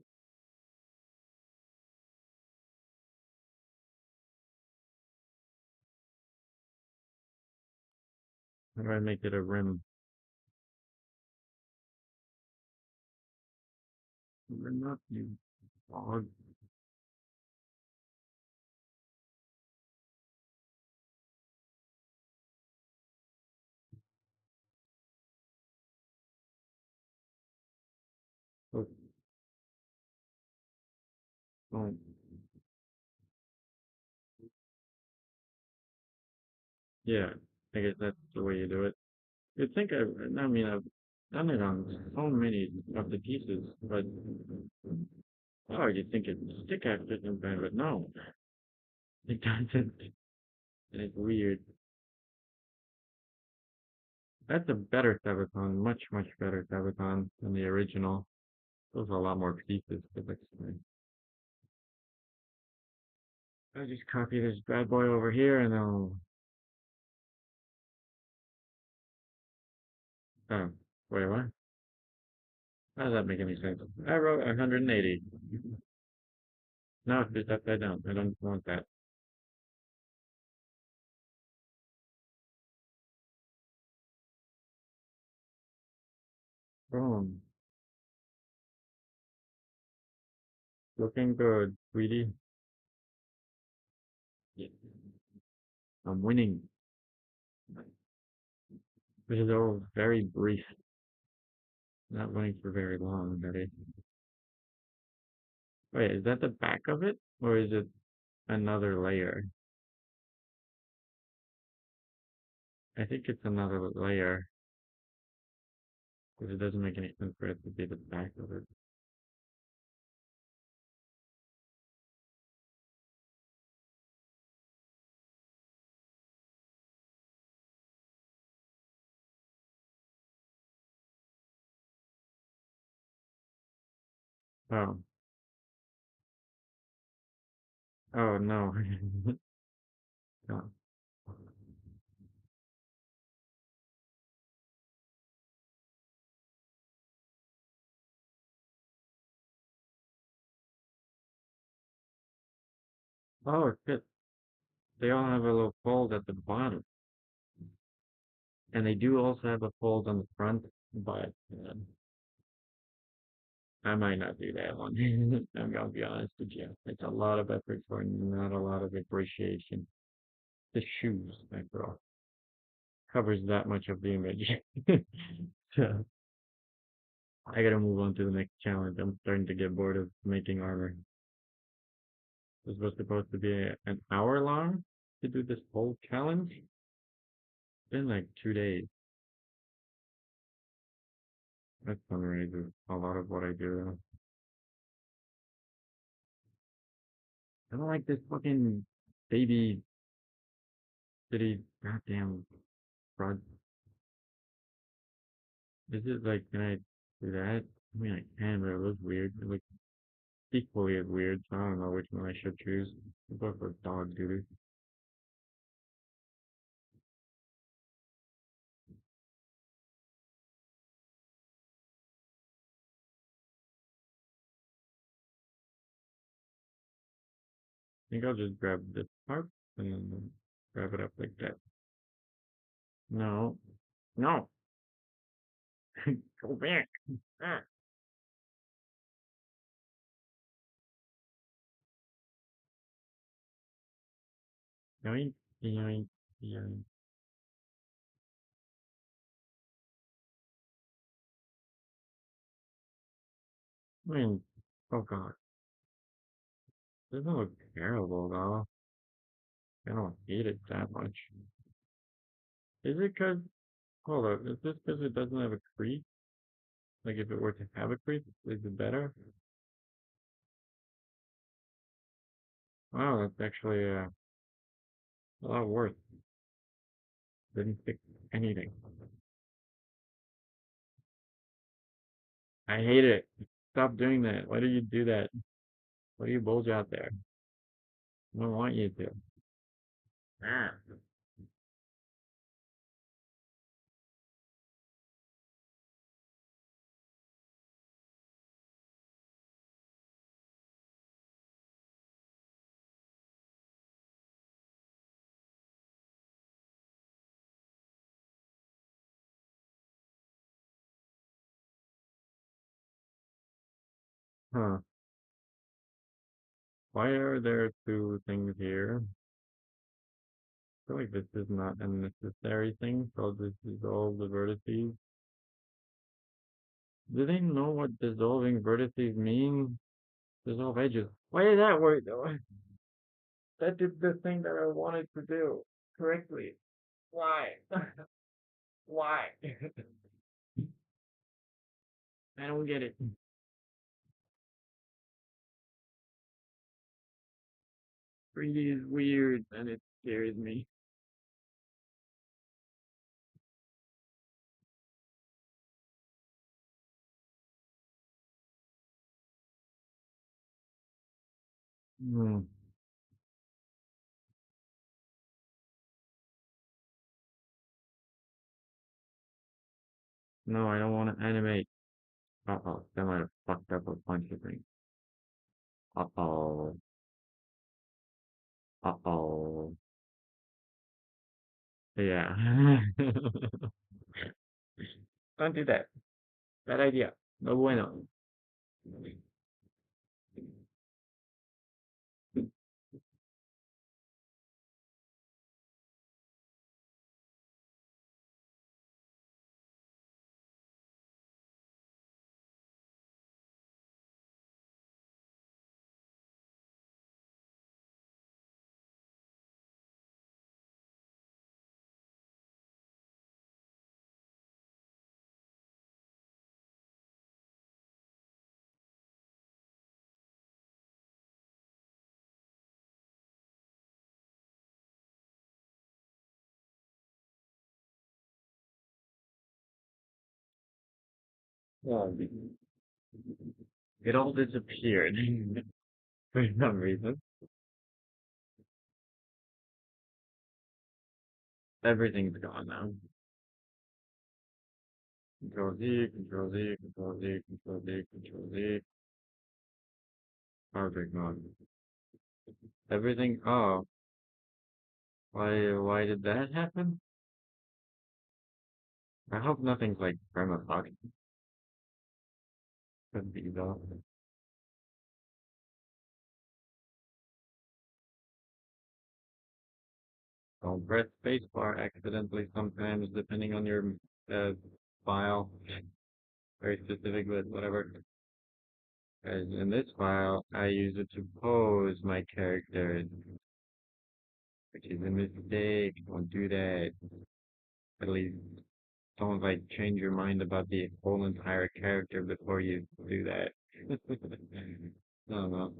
How do I make it a rim? Rim up, you dog. Oh, oh, yeah, I guess that's the way you do it. You'd think I mean, I've done it on so many of the pieces, but oh, you'd think it'd stick after some time, but no, it doesn't. And it's weird. That's a better Sabaton, much, much better Sabaton than the original. Those are a lot more pieces, but that's fine. I just copy this bad boy over here and I'll, oh, wait, what? How does that make any sense? I wrote 180. No, it's just upside down. I don't want that. Boom. Looking good, sweetie. Yeah, I'm winning. This is all very brief. Not running for very long, that is. Wait, is that the back of it? Or is it another layer? I think it's another layer. Because it doesn't make any sense for it to be the back of it. Oh. Oh, no. No. Oh, shit. They all have a little fold at the bottom. And they do also have a fold on the front, but I might not do that one. I'm gonna be honest with you. It's a lot of effort for not a lot of appreciation. The shoes, after all. covers that much of the image. So I gotta move on to the next challenge. I'm starting to get bored of making armor. This was supposed to be an hour long to do this whole challenge. It's been like 2 days. That's unreal. A lot of what I do. I don't like this fucking baby city goddamn front. Is it like, can I do that? I mean, I can, but it looks weird. It looks equally as weird, so I don't know which one I should choose. I'll go for dog duty. I think I'll just grab this part and then grab it up like that. No. No. Go back. Ah. Yoink, yoink, yoink. I mean, oh god. This doesn't look terrible though. I don't hate it that much. Is it cause, hold up, is this cause it doesn't have a crease? Like if it were to have a crease, is it better? Wow, that's actually a lot worse. Didn't fix anything. I hate it. Stop doing that. Why do you do that? Why do you bulge out there? I don't want you to. Ah. Huh. Why are there two things here? I feel like this is not a necessary thing, so this is all the vertices. Do they know what dissolving vertices mean? Dissolve edges. Why did that work though? That did the thing that I wanted to do correctly. Why? Why? I don't get it. 3D is weird and it scares me. Hmm. No, I don't want to animate. Uh-oh, that might have fucked up a bunch of things. Uh-oh. Uh-oh. Yeah. Don't do that. Bad idea. No bueno. Yeah. It all disappeared for some reason. Everything's gone now. Control Z, Control Z, Control Z, Control Z, Control Z. Perfect gone. Everything. Oh, why did that happen? I hope nothing's like permafucked. Could be though. Don't press spacebar accidentally sometimes, depending on your uh, file. Very specific with whatever. As in this file, I use it to pose my characters, which is a mistake. Don't do that. At least don't like change your mind about the whole entire character before you do that. I don't know.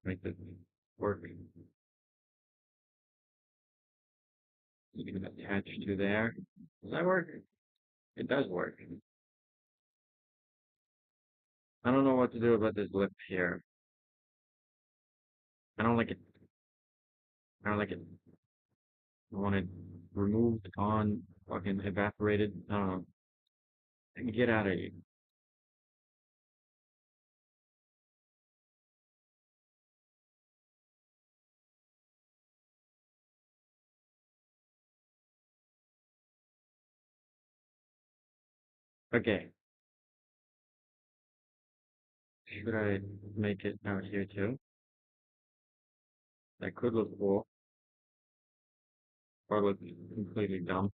Make this work. You can attach to there. Does that work? It does work. I don't know what to do about this lip here. I don't like it. I don't like it. I want it removed, on, fucking evaporated. I don't know. Get out of here. Okay. Should I make it out here too? That could look cool, or look completely dumb.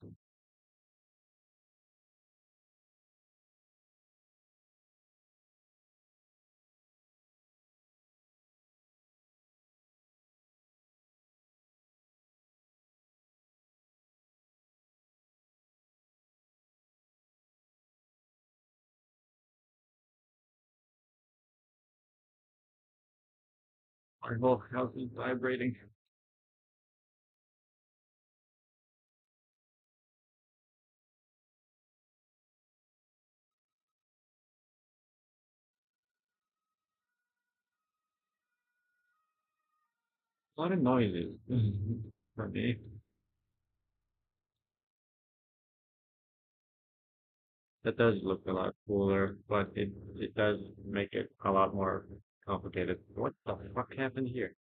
My whole house is vibrating. A lot of noises for me. That does look a lot cooler, but it does make it a lot more complicated. What the fuck happened here?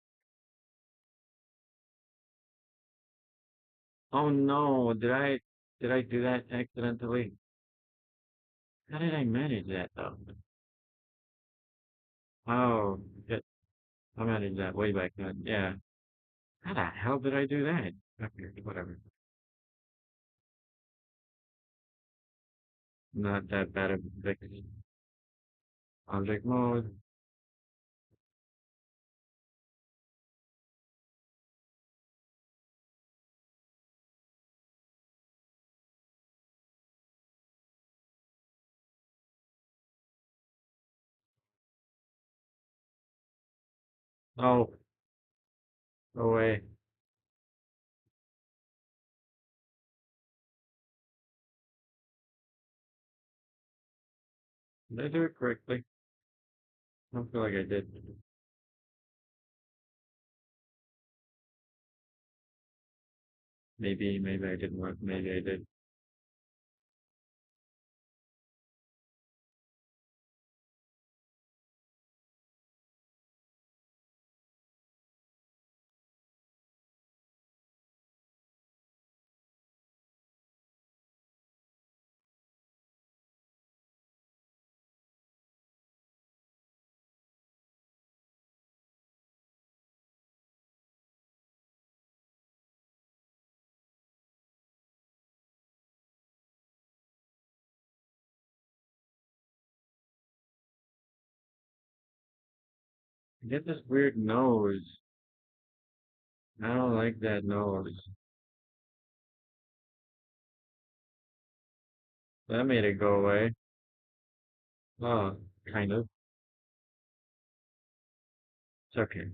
Oh no, did I do that accidentally? How did I manage that though? Oh, shit. I managed that way back then. Yeah. How the hell did I do that? Okay, whatever. Not that bad of a fix. Object mode. Oh, no way. Did I do it correctly? I don't feel like I did. Maybe I didn't work. Maybe I did. I get this weird nose. I don't like that nose. That made it go away. Oh, kind of. It's okay.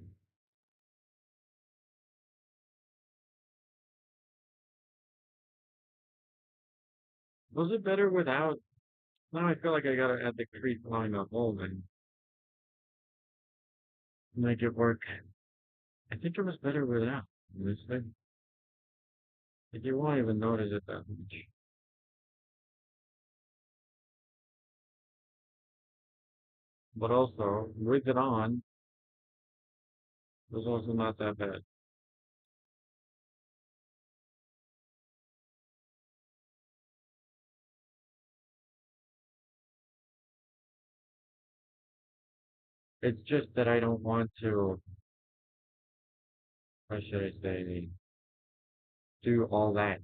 Was it better without? Now I feel like I gotta add the creep along the hole and make it work. I think it was better without. Honestly. Like you won't even notice it that much. But also, with it on, it was also not that bad. It's just that I don't want to, how should I say, do all that,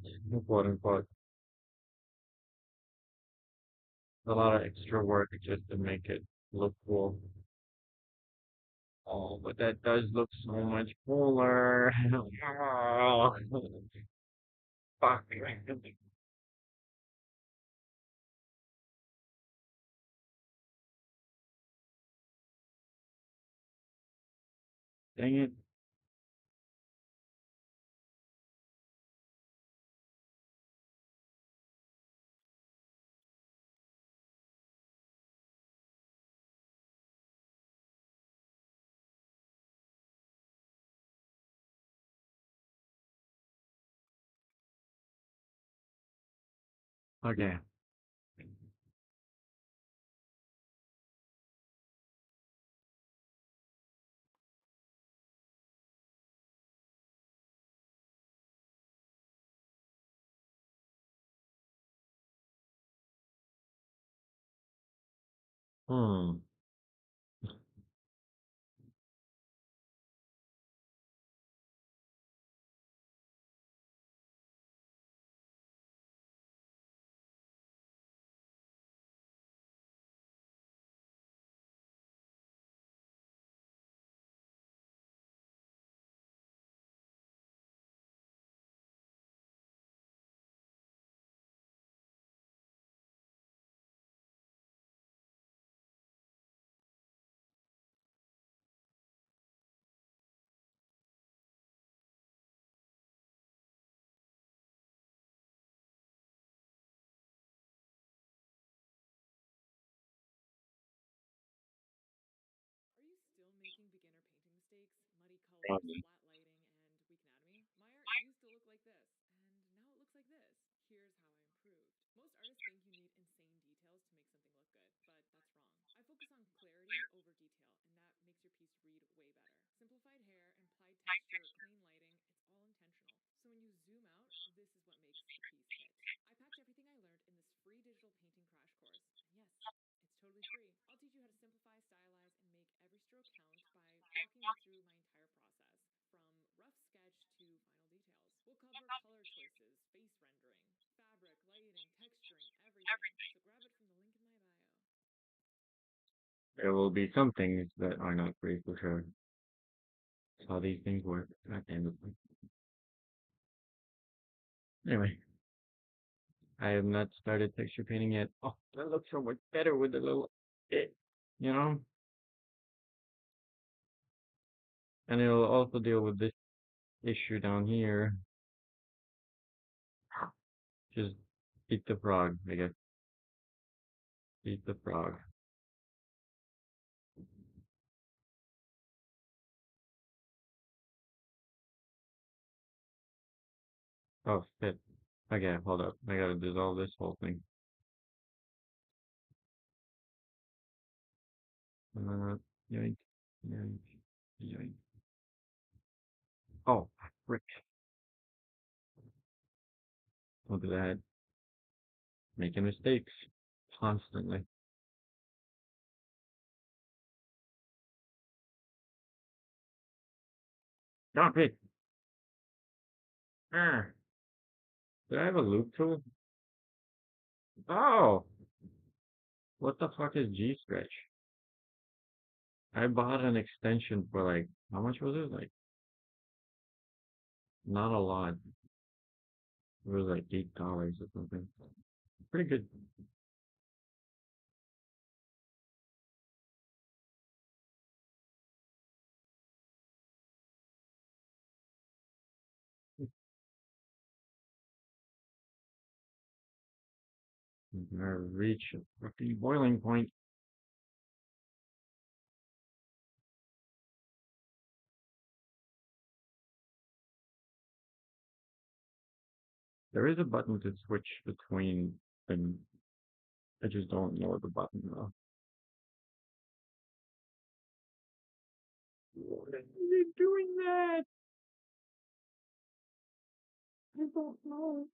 quote unquote, a lot of extra work just to make it look cool. Oh, but that does look so much cooler. Oh, fuck. Dang it. Okay. Hmm. Are you still making beginner painting mistakes? Muddy colors, Probably. flat lighting, and weak anatomy? My art used to look like this, and now it looks like this. Here's how I improved. Most artists think you need insane details to make something look good, but that's wrong. I focus on clarity over detail, and that makes your piece read way better. Simplified hair, implied texture, clean lighting, it's all intentional. So when you zoom out, this is what makes the piece hit. I packed everything I learned in this free digital painting crash course. And yes, it's totally free. I'll teach you how to simplify, stylize, and make every stroke count by walking you through my entire process, from rough sketch to final details. We'll cover color choices, face rendering, fabric, lighting, texturing, everything. So grab it from the link in my bio. There will be some things that are not free for sure. That's how these things work. God damn it. Anyway, I have not started texture painting yet. Oh, that looks so much better with the little it, you know? And it'll also deal with this issue down here. Just eat the frog, I guess. Eat the frog. Oh, shit. Okay, hold up. I gotta dissolve this whole thing. Yoink, yoink, yoink. Oh, frick. Look at that. Making mistakes. Constantly. Stop it! Ah, did I have a loop tool? Oh! What the fuck is G-Stretch? I bought an extension for like, how much was it? Like, not a lot. It was like $8 or something. Pretty good. I reach a fucking boiling point. There is a button to switch between things. I just don't know the button though. Why are you doing that? I don't know.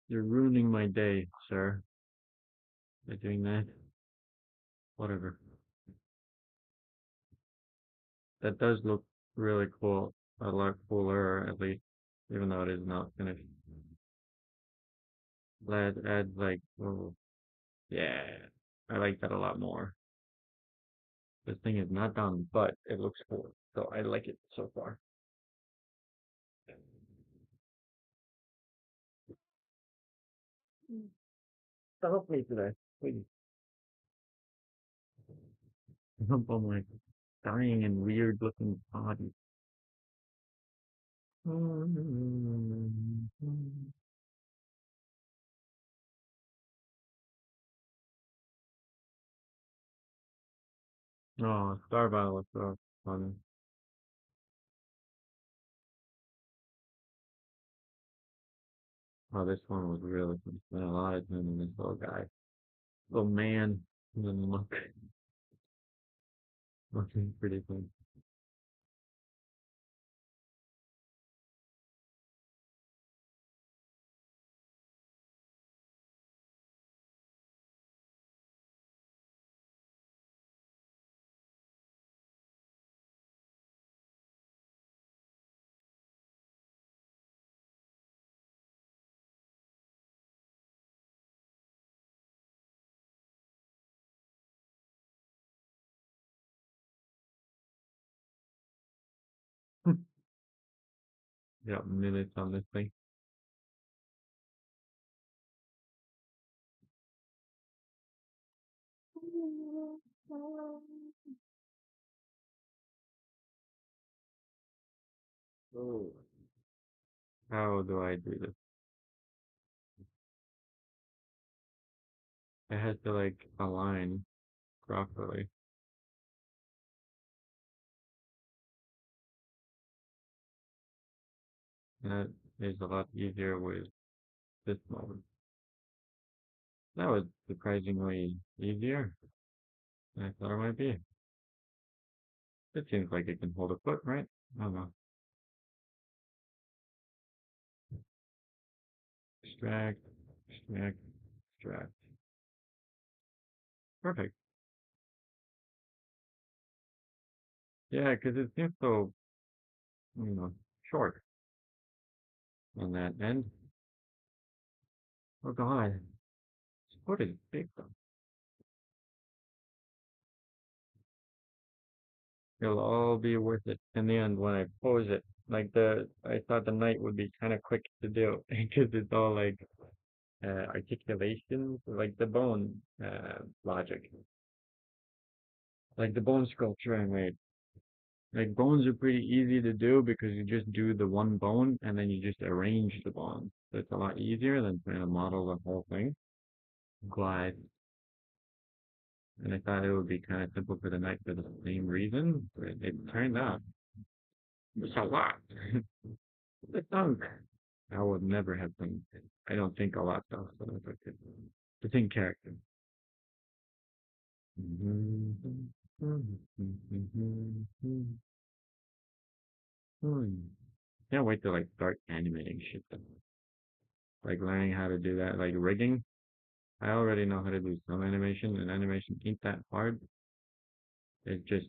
You're ruining my day, sir, by doing that. Whatever. That does look really cool. A lot cooler, at least, even though it is not finished. Let's add like, oh, yeah, I like that a lot more. This thing is not done, but it looks cool, so I like it so far. Help me today, please. Help on my dying and weird looking body. Oh, Star Battle was so funny. Oh, this one was really fun. Spent a lot of time in this little guy. Little man. Doesn't looking pretty fun. Got minutes on this thing. Oh. How do I do this? It has to like align properly. That is a lot easier with this mode. That was surprisingly easier than I thought it might be. It seems like it can hold a foot, right? I don't know. Extract, extract, extract. Perfect. Yeah, because it seems so, you know, short on that end. Oh God, this foot is big though. It'll all be worth it in the end when I pose it. I thought the night would be kind of quick to do because it's all like articulations, like the bone logic, like the bone sculpture I made. Like bones are pretty easy to do because you just do the one bone and then you just arrange the bones. So it's a lot easier than trying to model the whole thing. Glide. And I thought it would be kind of simple for the night for the same reason, but it turned out it's a lot. The thunk. I would never have think. I don't think a lot though, so if I could. The think character. Can't wait to like start animating shit. Like learning how to do that, like rigging. I already know how to do some animation, and animation ain't that hard. It's just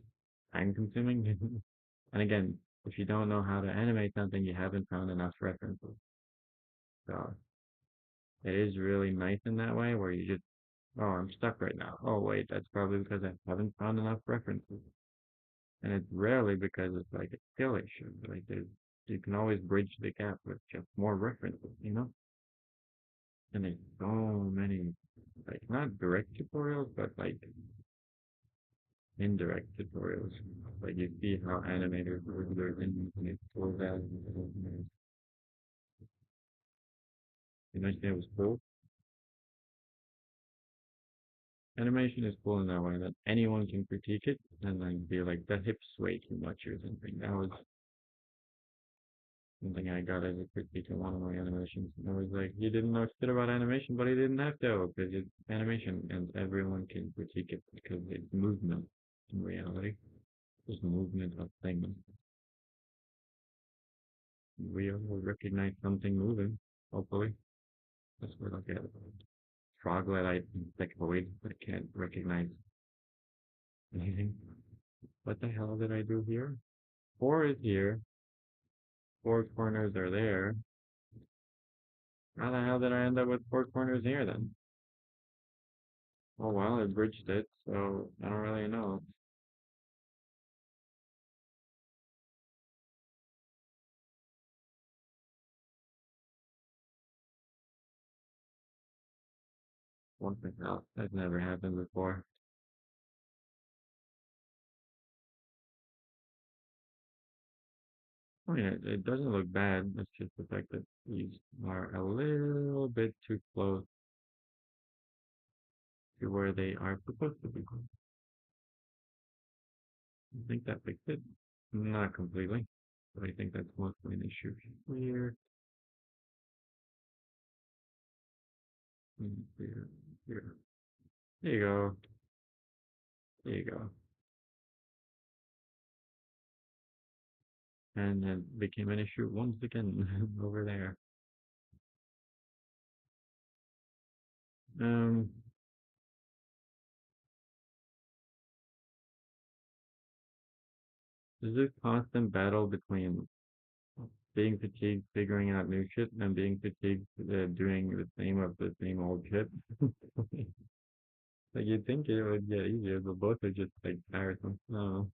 time consuming. And again, if you don't know how to animate something, you haven't found enough references. So it is really nice in that way where you just, oh, I'm stuck right now. Oh, wait, that's probably because I haven't found enough references. And it's rarely because it's like a skill issue. Like you can always bridge the gap with just more references, you know? And there's so many, like not direct tutorials, but like indirect tutorials. Like you see how animators work their in tools as you mentioned it was cool. Animation is cool in that way that anyone can critique it and then be like the hips sway too much or something. That was something I got as a critique in one of my animations. I was like, he didn't know shit about animation, but he didn't have to because it's animation and everyone can critique it because it's movement in reality. Just movement of things. We all recognize something moving, hopefully. That's what I'll get. Troglodyte insectoid, but I can't recognize anything. What the hell did I do here? Four is here. Four corners are there. How the hell did I end up with four corners here then? Oh well, I bridged it, so I don't really know. What the hell? That never happened before. I mean, it doesn't look bad. It's just the fact that these are a little bit too close to where they are supposed to be. I think that fixed it. Not completely, but I think that's mostly an issue here. Here, here. There you go. There you go. And it became an issue once again over there. Um, there's this constant battle between being fatigued figuring out new shit and being fatigued doing the same of the same old shit. Like you'd think it would get easier, but both are just like tiresome. No,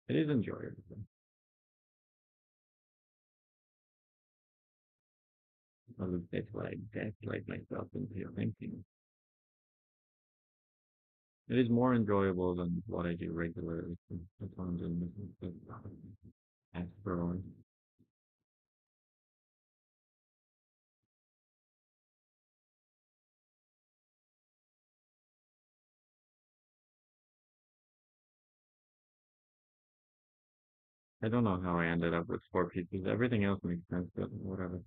it is enjoyable. That's what I gaslight myself into thinking. It is more enjoyable than what I do regularly. Sometimes I'm missing ask for one. I don't know how I ended up with four pieces. Everything else makes sense, but whatever.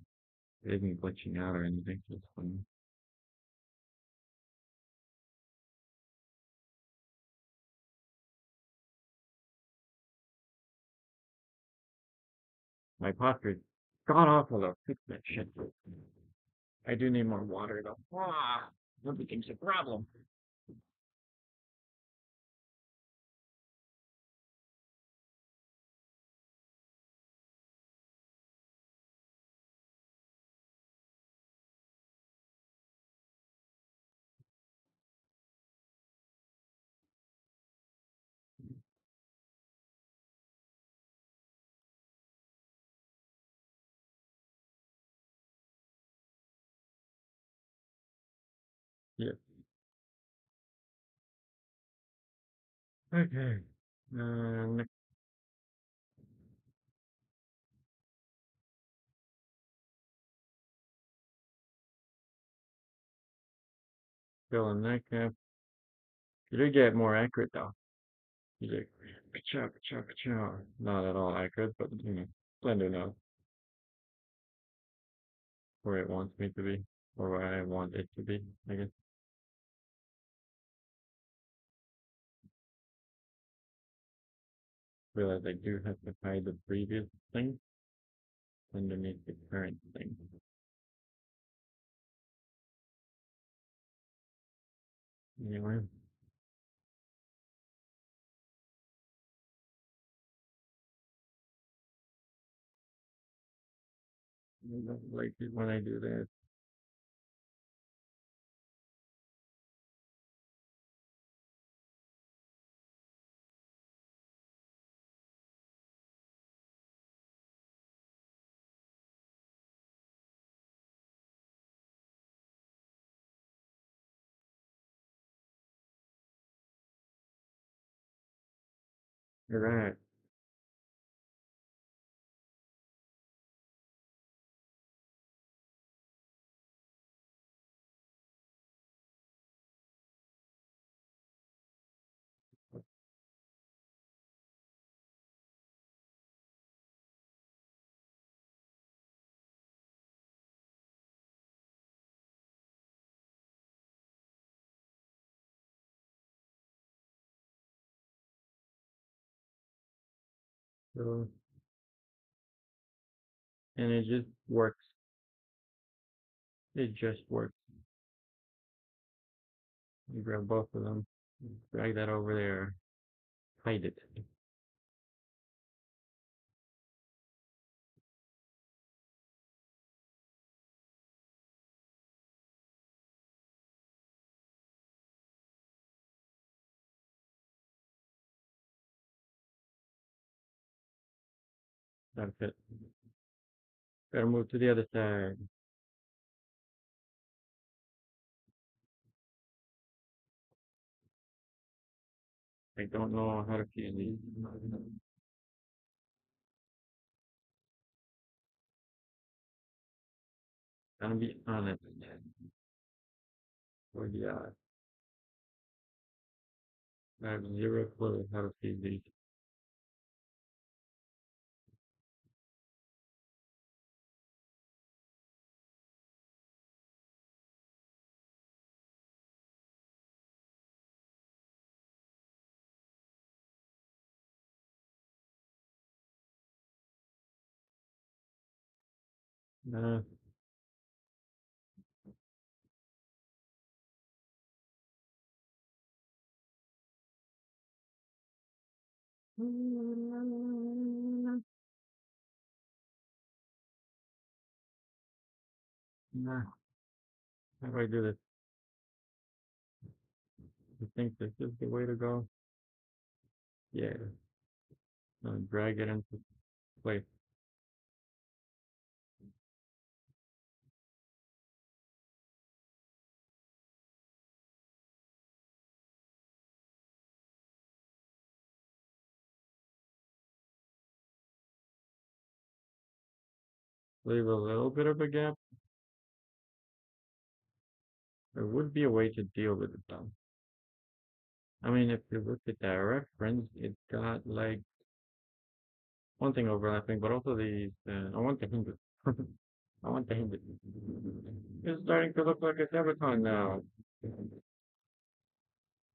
It isn't glitching out or anything. It's funny. My posture's god awful though. Fix that shit. I do need more water though. Everything's a problem. Yeah. Okay. Next, fill in that cap. You did get more accurate though. You did. Ka-chow, ka-chow, ka-chow. Not at all accurate, but Blender knows where it wants me to be, or where I want it to be, I guess. Realize I do have to hide the previous thing underneath the current thing. Anyway, I don't like it when I do that. You're right. So, and it just works. It just works. You grab both of them, drag that over there, hide it. That's it. Gotta move to the other side. I don't know how to fuse these. Gonna be honest. Oh yeah, I have zero clue how to fuse these. Uh, nah, how do I do this? I think this is the way to go. Yeah, drag it into place. Leave a little bit of a gap. There would be a way to deal with it though. I mean, if you look at that reference, it's got like one thing overlapping, but also these. I want the Hindu. I want the Hindu. It's starting to look like a Sabaton now.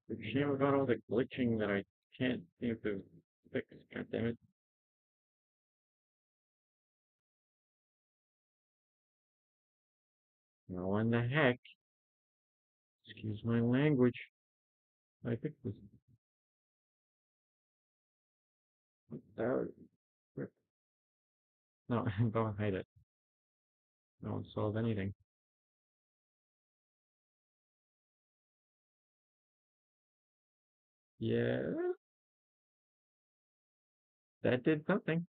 It's a shame about all the glitching that I can't seem to fix. God damn it. Now, in the heck? Excuse my language. I think this. That, no, don't hide it. Don't solve anything. Yeah, that did something.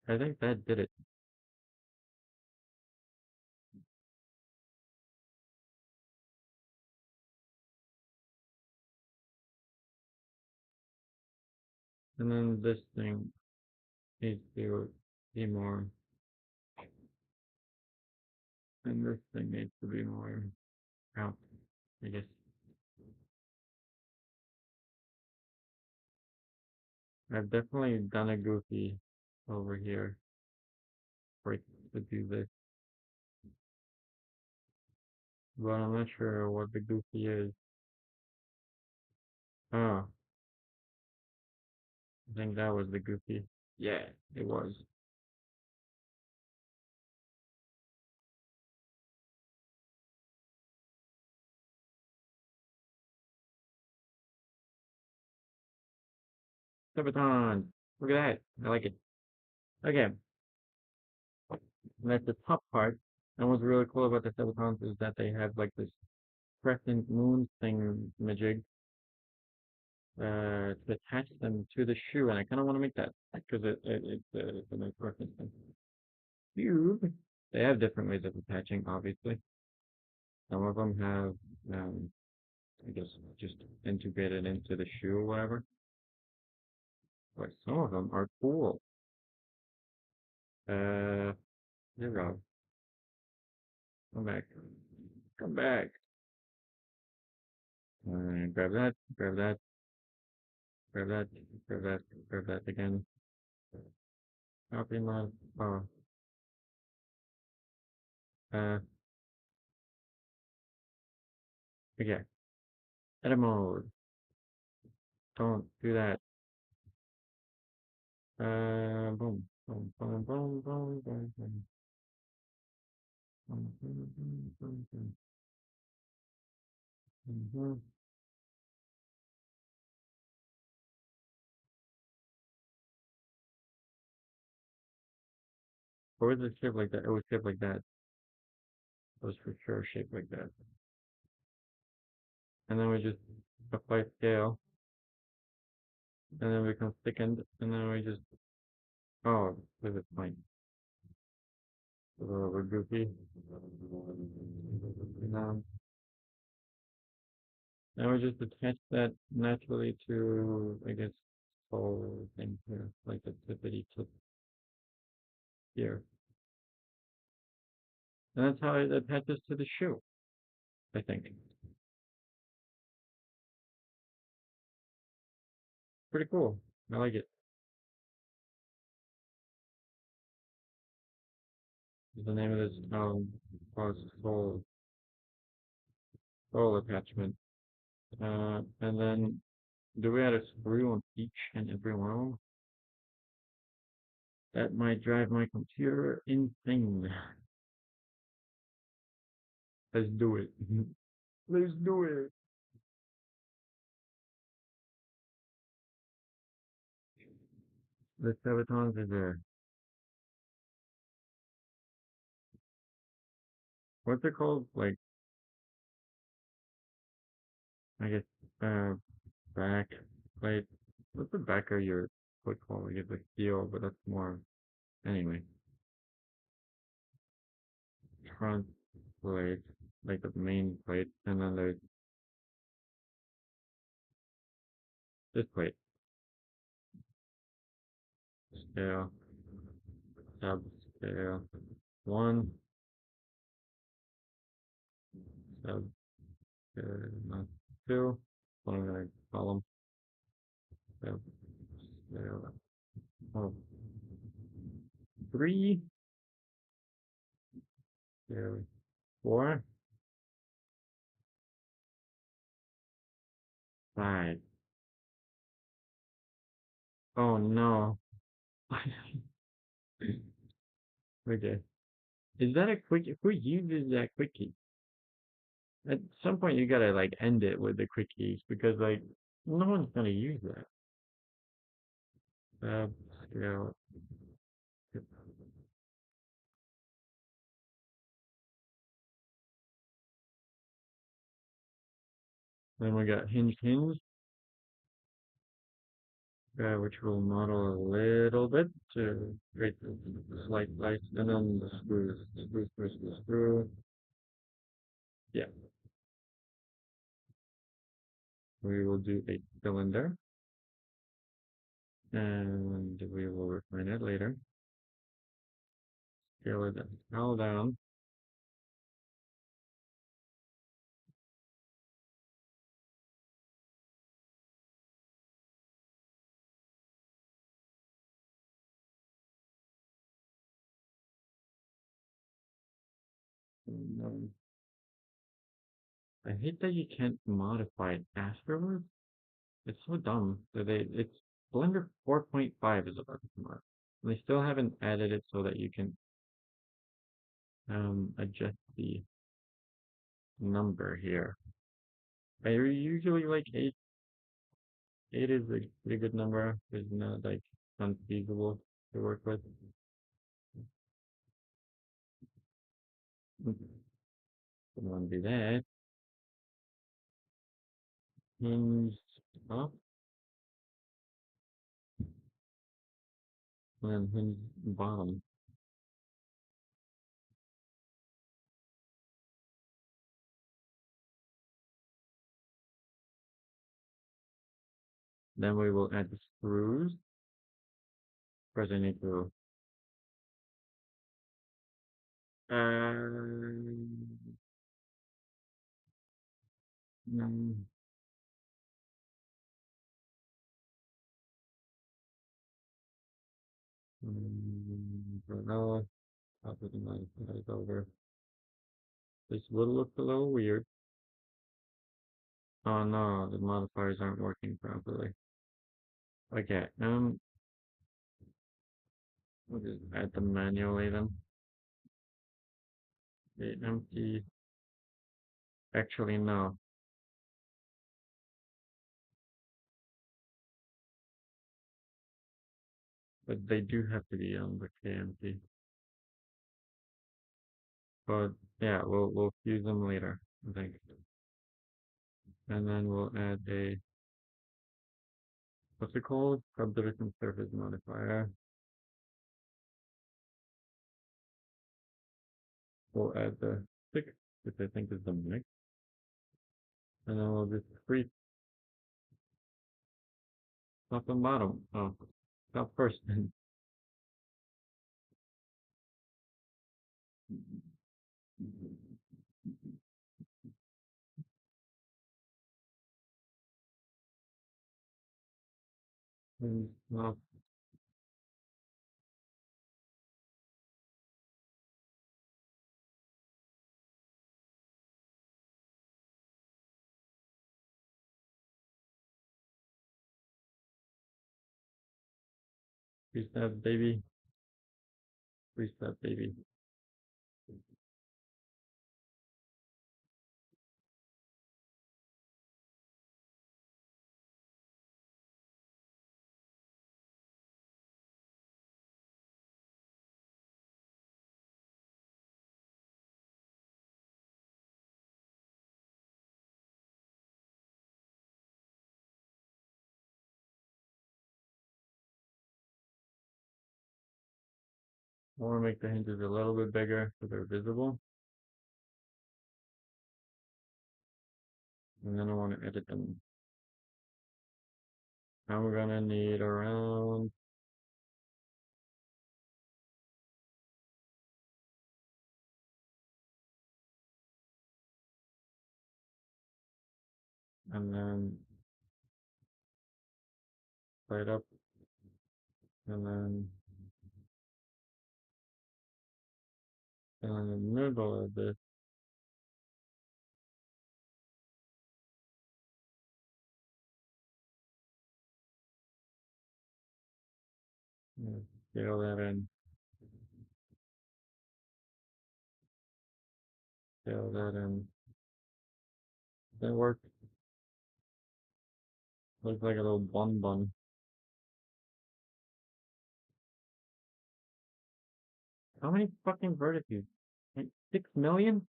I think that did it. And then this thing needs to be more, and this thing needs to be more out, I guess. I've definitely done a goofy over here for it to do this, but I'm not sure what the goofy is. Oh, I think that was the goofy. Yeah, it was. Sabaton! Look at that. I like it. Okay, and that's the top part. And what's really cool about the Sabatons is that they have like this crescent moon thing majig to attach them to the shoe, and I kind of want to make that because it's a nice reference thing. Cube. They have different ways of attaching, obviously. Some of them have, I guess, just integrated into the shoe or whatever. But some of them are cool. Uh, Zero. Come back. Come back. Grab that. Grab that. Grab that. Grab that. Grab that again. Copy my. Oh. Uh. Okay. Edit mode. Don't do that. Boom. Boom. Boom. Boom. Boom. Boom. Boom. Mhm. Or was it shaped like that? It was shaped like that. It was for sure shaped like that. And then we just apply scale, and then it becomes thickened, and then we just, oh, this is fine. A little bit goofy. Now, now we just attach that naturally to, I guess, whole thing here, like the tippity tip here. And that's how it attaches to the shoe, I think. Pretty cool. I like it. The name of this was soul attachment. And then do we add a screw on each and every one of them? That might drive my computer insane. Let's do it. Let's do it. The Sabatons are there. What's it called? Like, I guess, uh, back plate. What's the back of your foot called? Like, it's like steel, but that's more. Anyway, front plate, like the main plate, and then there's this plate. Scale, sub scale, one, sub scale, not two. What am I gonna call them? Sub scale, oh, three, scale, four, five. Oh no. Okay. Is that a quick? Who uses that quickie? At some point, you gotta like end it with the quickies because like no one's gonna use that. You know, then we got hinge, which we'll model a little bit to create the slight light, and then the screw. Yeah, we will do a cylinder, and we will refine it later. Scale it all down. And, I hate that you can't modify it afterwards. It's so dumb that it's Blender 4.5 is about to come out. And they still haven't added it so that you can adjust the number here. I usually like eight. Eight is a pretty good number. It's not like unfeasible to work with. Don't want to do that. Hinge up and hinge bottom. Then we will add the screws. First I need to mm, vanilla. I'll put the modifiers over. This will look a little weird. Oh no, the modifiers aren't working properly. Okay, we'll just add them manually then. The empty. Actually, no. But they do have to be on the KMP. But yeah, we'll fuse them later, I think. And then we'll add a what's it called? Subdivision surface modifier. We'll add the 6, which I think is the mix. And then we'll just crease top and bottom. Oh, top first. And, well, crease that baby. Crease that baby. I want to make the hinges a little bit bigger so they're visible. And then I want to edit them. Now we're gonna need around and then right up and then in the middle of this. Scale that in. Scale that in. That work. Looks like a little bun. How many fucking vertices? Like 6 million?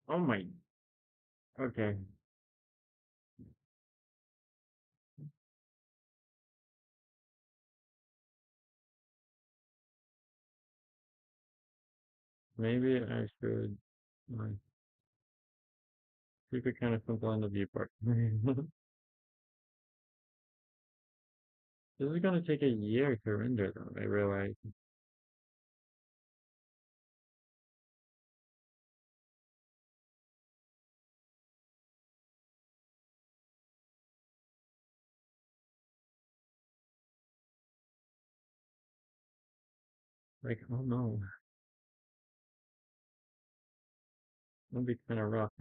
Oh my. Okay. Maybe I should keep it kind of simple in the viewport. This is gonna take a year to render though, I realize. Like, oh no. That'd be kinda rough.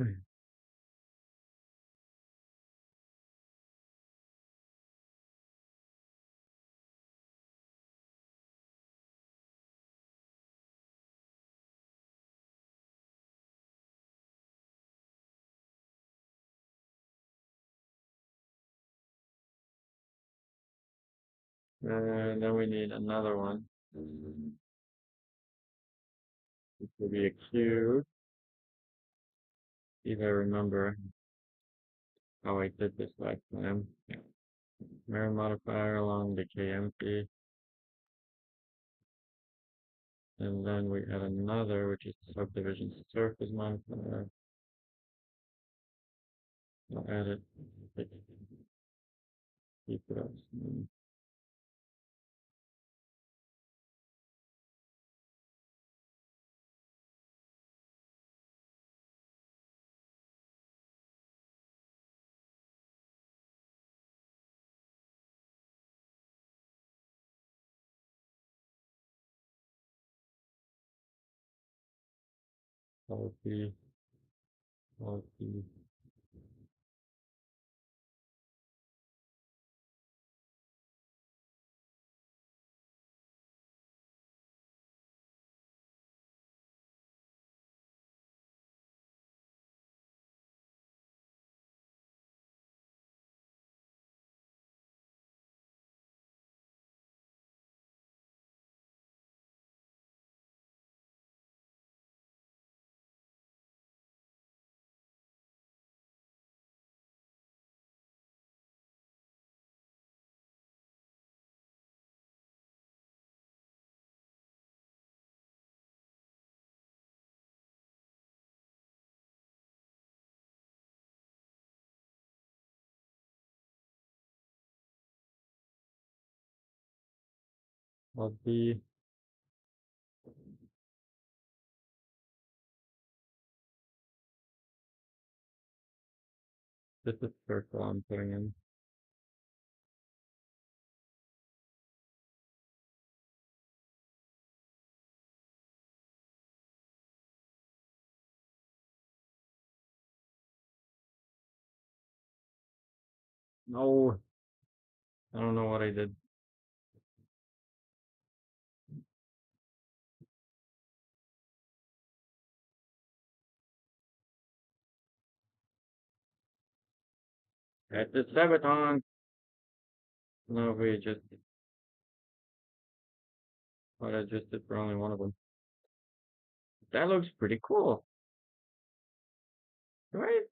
And then we need another one. This will be a cube. If I remember how I did this last time. Mirror modifier along the KMP. And then we add another, which is subdivision surface modifier. I'll add it. Keep it up. Policy, policy. I'll be just a circle I'm putting in. No, I don't know what I did. At the Sabaton. No, we just what I just did for only one of them. That looks pretty cool, right?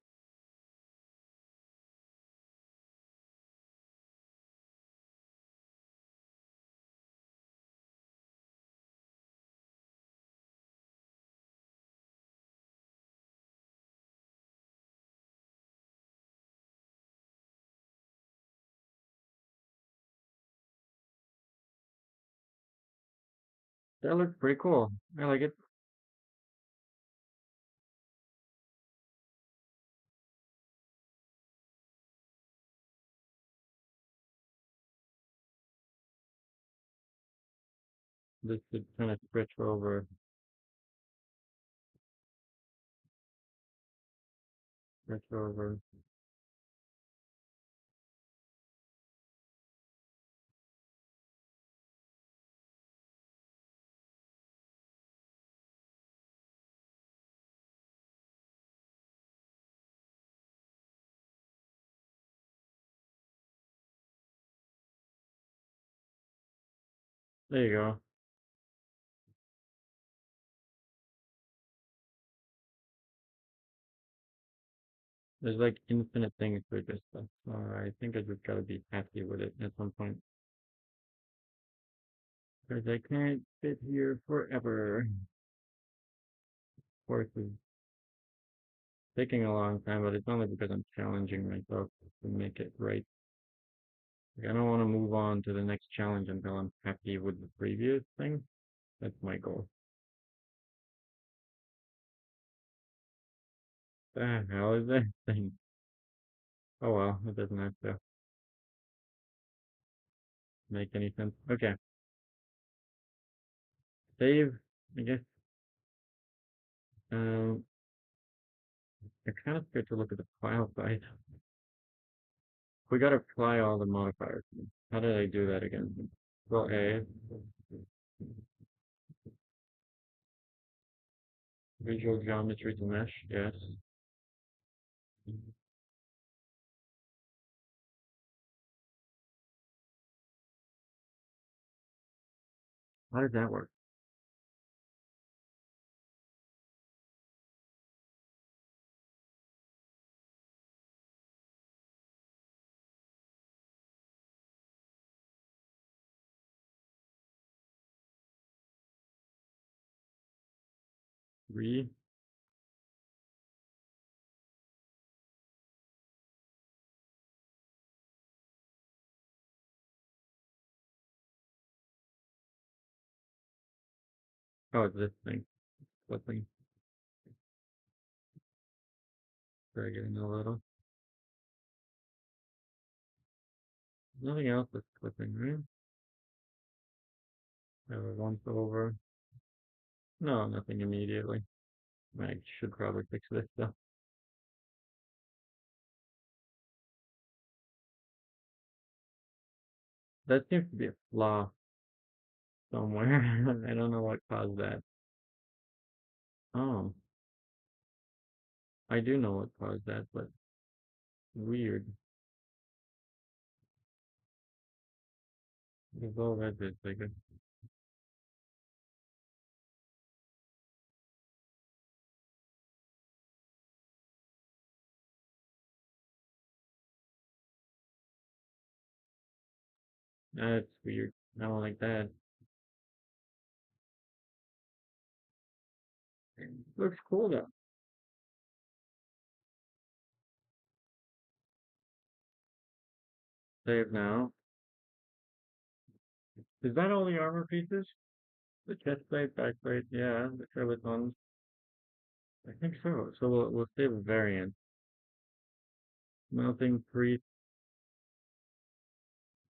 That looks pretty cool. I like it. This should kind of stretch over. There you go. There's like infinite things for this stuff. I think I just gotta be happy with it at some point. Because I can't sit here forever. Of course, it's taking a long time, but it's only because I'm challenging myself to make it right. Like, I don't want to move on to the next challenge until I'm happy with the previous thing. That's my goal. The hell is that thing? Oh well, it doesn't have to make any sense. Okay, save, I guess. Um, I kind of scared to look at the file size. We gotta apply all the modifiers. How did I do that again? Well, A, visual geometry to mesh, yes. How does that work? Three? Oh, it's this thing. Flipping, dragging a little. Nothing else is clipping, right? Have a once over. No, nothing immediately. I should probably fix this though. That seems to be a flaw somewhere. I don't know what caused that. Oh, I do know what caused that, but weird. Because all that is like a, that's weird. I don't like that. Looks cool though. Save now. Is that all the armor pieces? The chest plate, back plate, yeah, the tritons. I think so. So we'll save a variant. Melting priest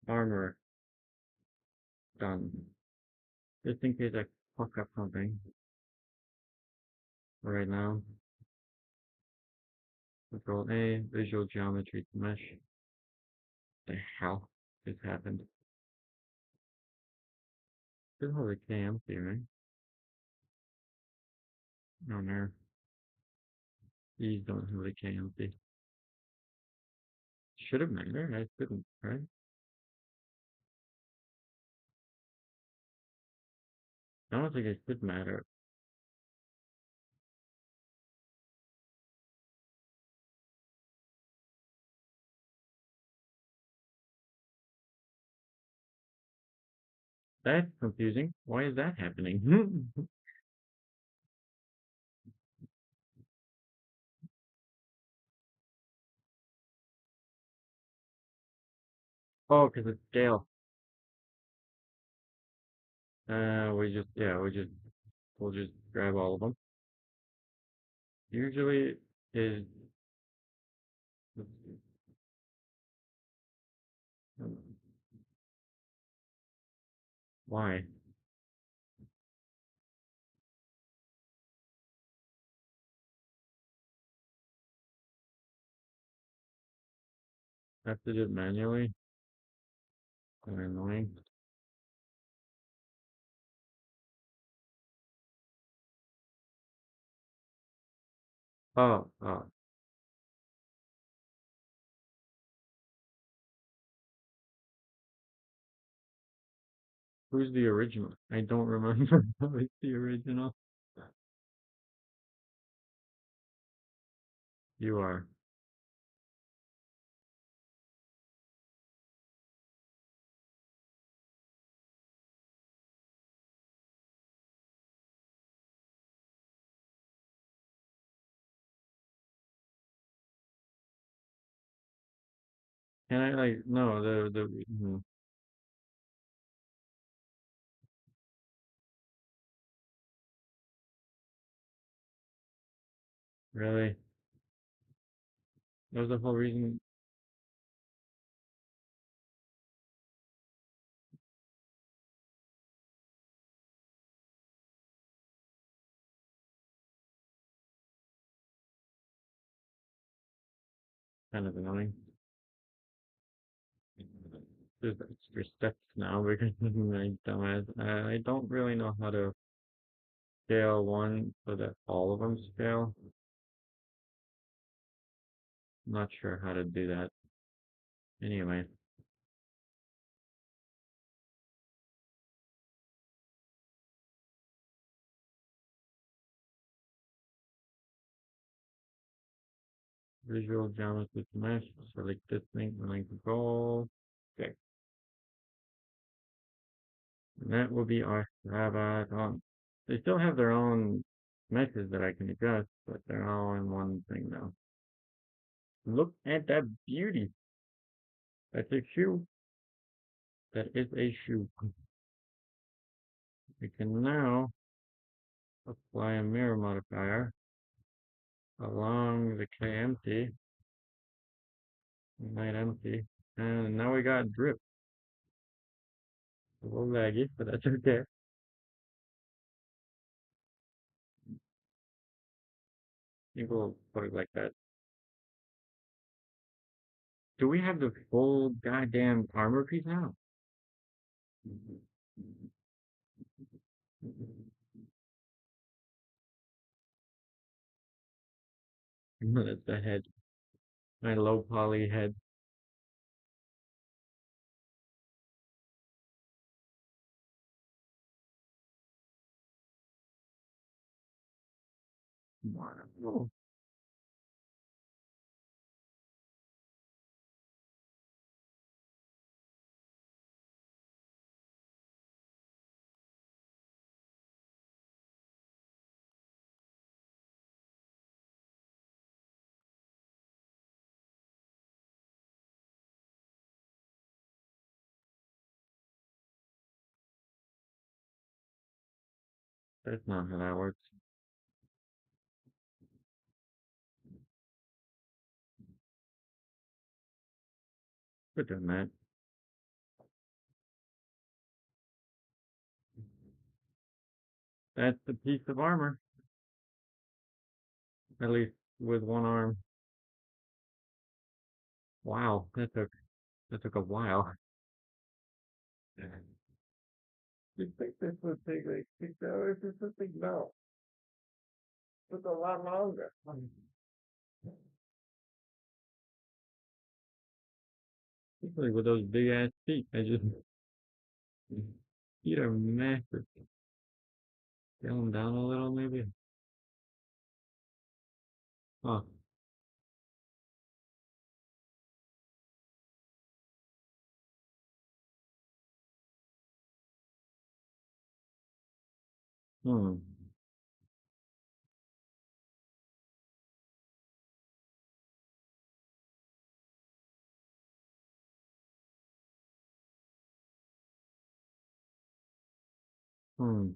armor done. Just in case I fuck up something right now. Control A, visual geometry to mesh. The hell just happened? This is the KMC, right? No, no. These don't have the KMC. Should have mattered. I couldn't, right? I don't think it should matter. That's confusing. Why is that happening? Oh, because it's scale. We'll just grab all of them. Usually is, let's see, um, why? Have to do it manually? Kind of annoying. Oh, who's the original? I don't remember who's the original. You are. Can I like, no, really? That was the whole reason. Kind of annoying. There's extra steps now because my dumbass. I don't really know how to scale one so that all of them scale. I'm not sure how to do that. Anyway, visual geometry to mesh. Select this thing and then control. Okay. And that will be our Rabaton. They still have their own meshes that I can adjust, but they're all in one thing now. Look at that beauty. That's a shoe. That is a shoe. We can now apply a mirror modifier along the KMT, light empty, and now we got drip. A little laggy, but that's okay. I think we'll put it like that. Do we have the full goddamn armor piece now? That's the head. My low poly head. Wow. That's not how that works. But then that. That's the piece of armor. At least with one arm. Wow, that took a while. You think this would take like 6 hours or something? No, it took a lot longer. Especially with those big ass feet. Feet are massive. Scale them down a little, maybe. Huh. Hmm. Hmm.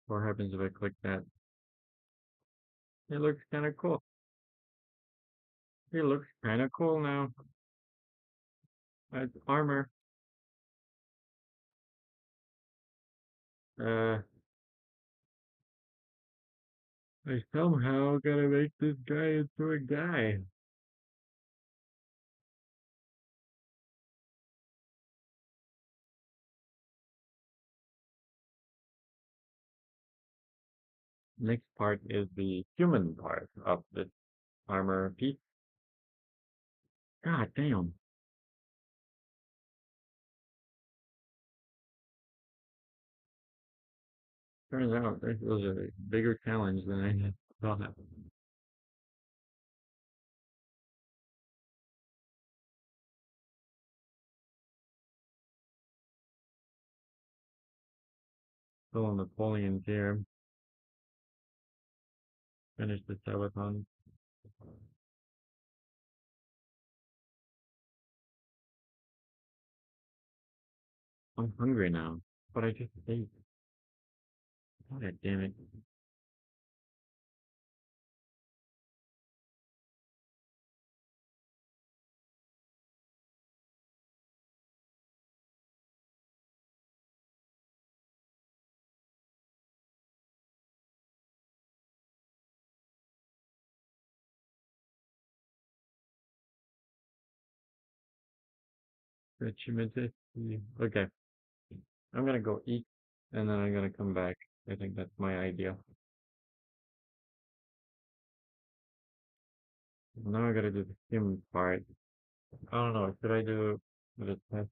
What happens if I click that? It looks kind of cool. It looks kind of cool now. That's armor. Uh, I somehow gotta make this guy into a guy. Next part is the human part of this armor piece. God damn. Turns out this was a bigger challenge than I had thought. Still Napoleon's here. Finish the telethon. I'm hungry now, but I just ate. God damn it. Regimented. Okay, I'm gonna go eat and then I'm gonna come back. I think that's my idea. Now I gotta do the human part. I don't know. Should I do the test?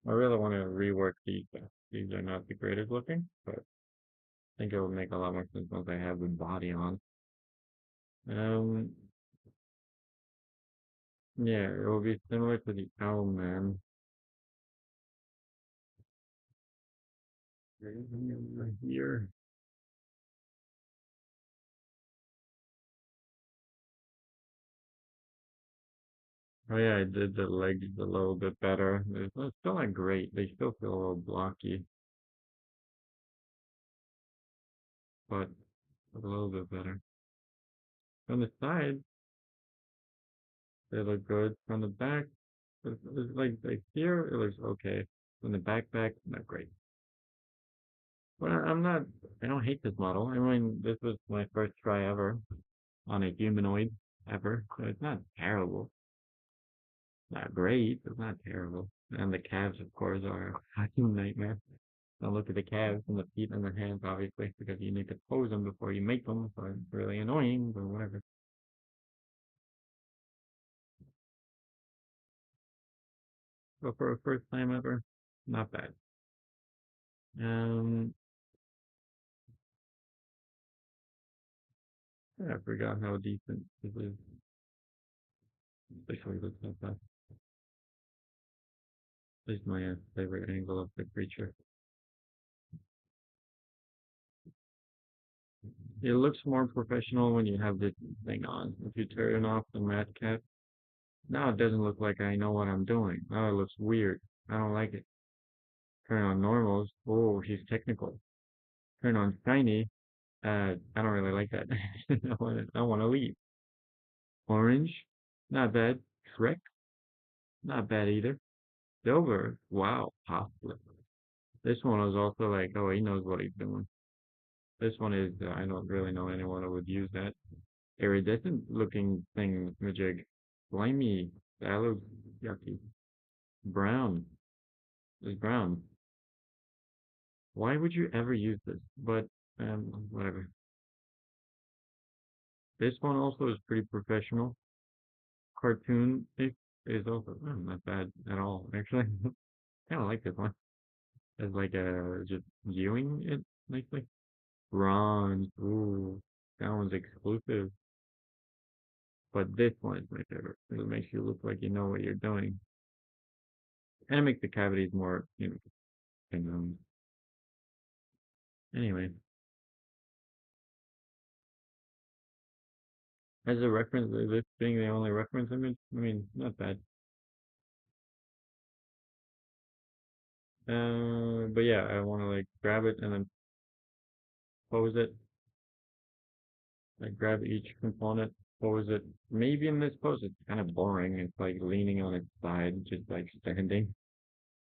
I really want to rework these. These are not the greatest looking, but I think it will make a lot more sense once I have the body on. Um, yeah, it will be similar to the Owl Man. Right here. Oh yeah, I did the legs a little bit better. It's still not great. They still feel a little blocky, but a little bit better. On the side, they look good. On the back, it's like here, it looks okay. On the backpack, not great. But I'm not. I don't hate this model. I mean, this was my first try ever on a humanoid ever, so it's not terrible. Not great. It's not terrible. And the calves, of course, are a fucking nightmare. Don't look at the calves and the feet and the hands, obviously, because you need to pose them before you make them. So it's really annoying, but whatever. But for a first time ever, not bad. Um, yeah, I forgot how decent this is, especially this stuff. This is my favorite angle of the creature. It looks more professional when you have this thing on. If you turn off the matte cap, now it doesn't look like I know what I'm doing. Now it looks weird. I don't like it. Turn on normals. Oh, he's technical. Turn on shiny. I don't really like that. I want to leave. Orange. Not bad. Shrek. Not bad either. Silver. Wow. Possible. This one was also like, oh, he knows what he's doing. This one is, I don't really know anyone who would use that. Iridescent looking thing, Majig. Slimy. That looks yucky. Brown. It's brown. Why would you ever use this? But, whatever. This one also is pretty professional. Cartoon is also not bad at all, actually. Kind of like this one. It's like just viewing it nicely. Bronze. Ooh, that one's exclusive. But this one is my favorite. It makes you look like you know what you're doing. And it makes the cavities more, and, anyway, as a reference, this being the only reference image, I mean, not bad. But yeah, I want to like grab it and then pose it. Like grab each component, pose it. Maybe in this pose, it's kind of boring. It's like leaning on its side, just like standing.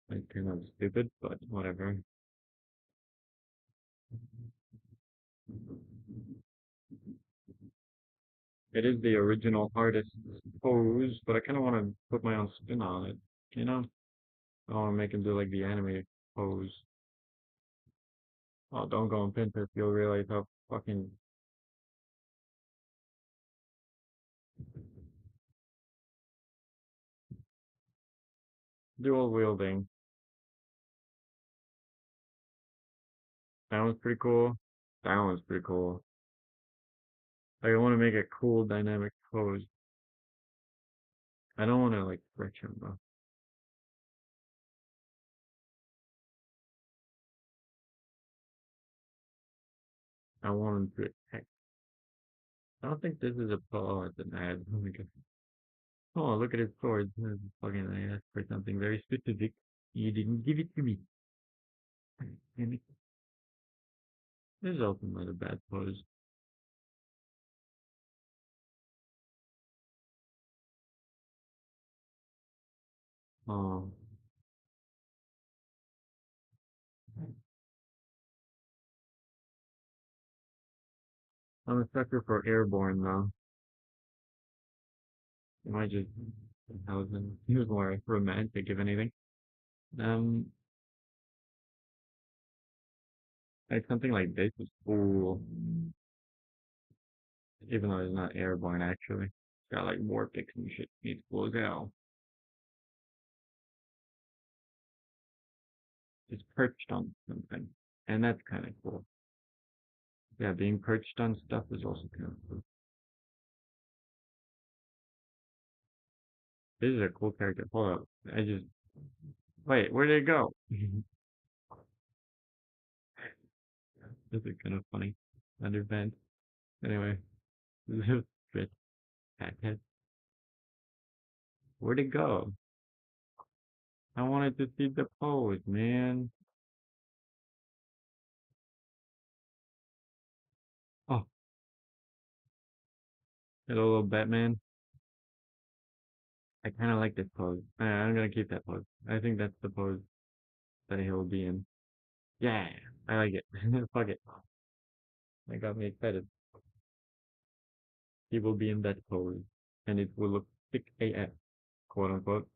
Like kind of stupid, but whatever. It is the original artist's pose, but I kind of want to put my own spin on it. You know, I want to make him do like the anime pose. Oh, don't go on Pinterest. You'll realize how fucking dual wielding. That one's pretty cool. That one's pretty cool. Like, I want to make a cool dynamic pose. I don't want to like stretch him though. I want him to attack. I don't think this is a oh, it's an ad. Oh my god. Oh, look at his sword. This is fucking I asked for something very specific. You didn't give it to me. Damn it. This is also not a bad pose. Oh, I'm a sucker for airborne though. Am I just Hausen? He was more romantic, if anything. Um, like something like this is cool, even though it's not airborne actually. It's got like vortex and shit. It's cool as hell. It's perched on something, and that's kind of cool. Yeah, being perched on stuff is also kind of cool. This is a cool character. Hold up. I just wait. Where did it go? This is kind of funny. Underband. Anyway, this bit head. Where'd it go? I wanted to see the pose, man. Oh, hello, little Batman. I kind of like this pose. I'm gonna keep that pose. I think that's the pose that he'll be in. Yeah, I like it. Fuck it. That got me excited. He will be in that pose, and it will look thick AF, quote unquote.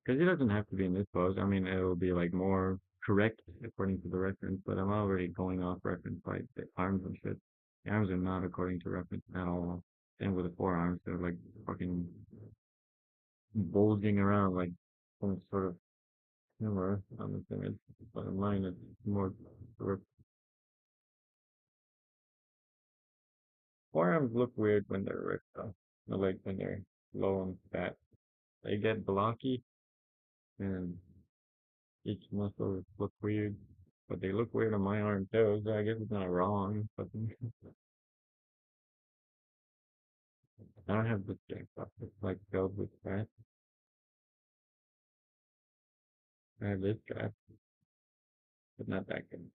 Because he doesn't have to be in this pose. I mean, it'll be like more correct according to the reference, but I'm already going off reference by the arms and shit. The arms are not according to reference at all. Same with the forearms. They're like fucking bulging around like some sort of humor on this image. But in mine, it's more sort of forearms look weird when they're ripped though. Like when they're low and fat. They get blocky and each muscle look weird. But they look weird on my arm too, so I guess it's not wrong. But I don't have this jack up. It's like filled with fat. I have this strap, but not that good.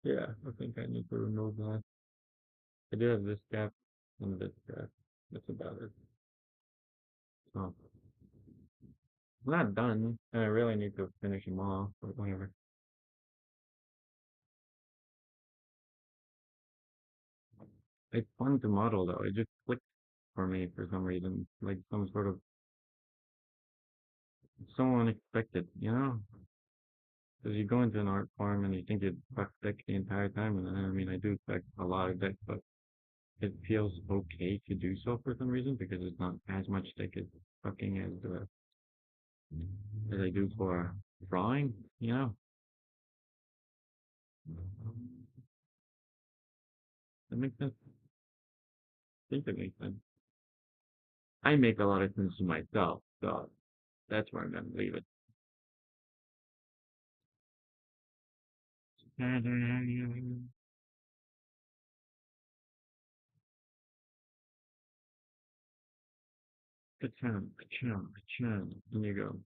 Yeah, I think I need to remove that. I do have this strap and this strap. That's about it. So I'm not done, and I really need to finish them off, but whatever. It's fun to model though. It just clicked for me for some reason, like some sort of so unexpected, you know? Because you go into an art form and you think you'd suck dick the entire time, and then, I mean, I do suck a lot of dick, but it feels okay to do so for some reason because it's not as much dick as fucking as I do for drawing, you know? That makes sense. I think that makes sense. I make a lot of sense to myself, so that's where I'm gonna leave it. Ka-chum, ka-chum, ka-chum. There you go.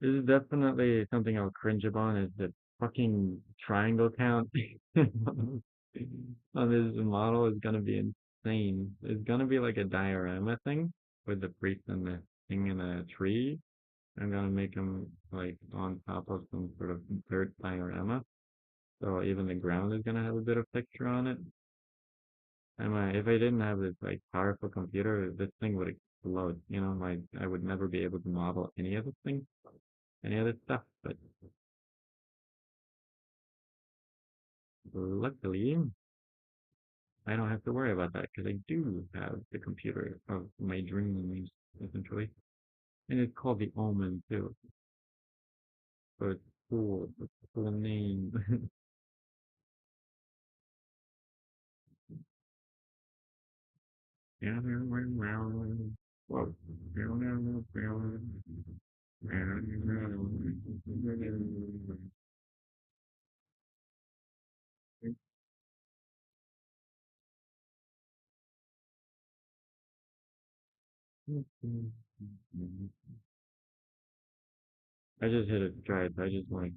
This is definitely something I'll cringe upon is the fucking triangle count on this model is gonna be insane. It's gonna be like a diorama thing with the priest and the thing in a tree. I'm gonna make them like on top of some sort of third diorama. So even the ground is gonna have a bit of texture on it. And if I didn't have this like powerful computer, this thing would explode. You know, I would never be able to model any of this thing, any of this stuff. But luckily, I don't have to worry about that because I do have the computer of my dreams, essentially. And it's called the Omen too. So it's cool. It's a cool name. Whoa. I just hit a stride. I just like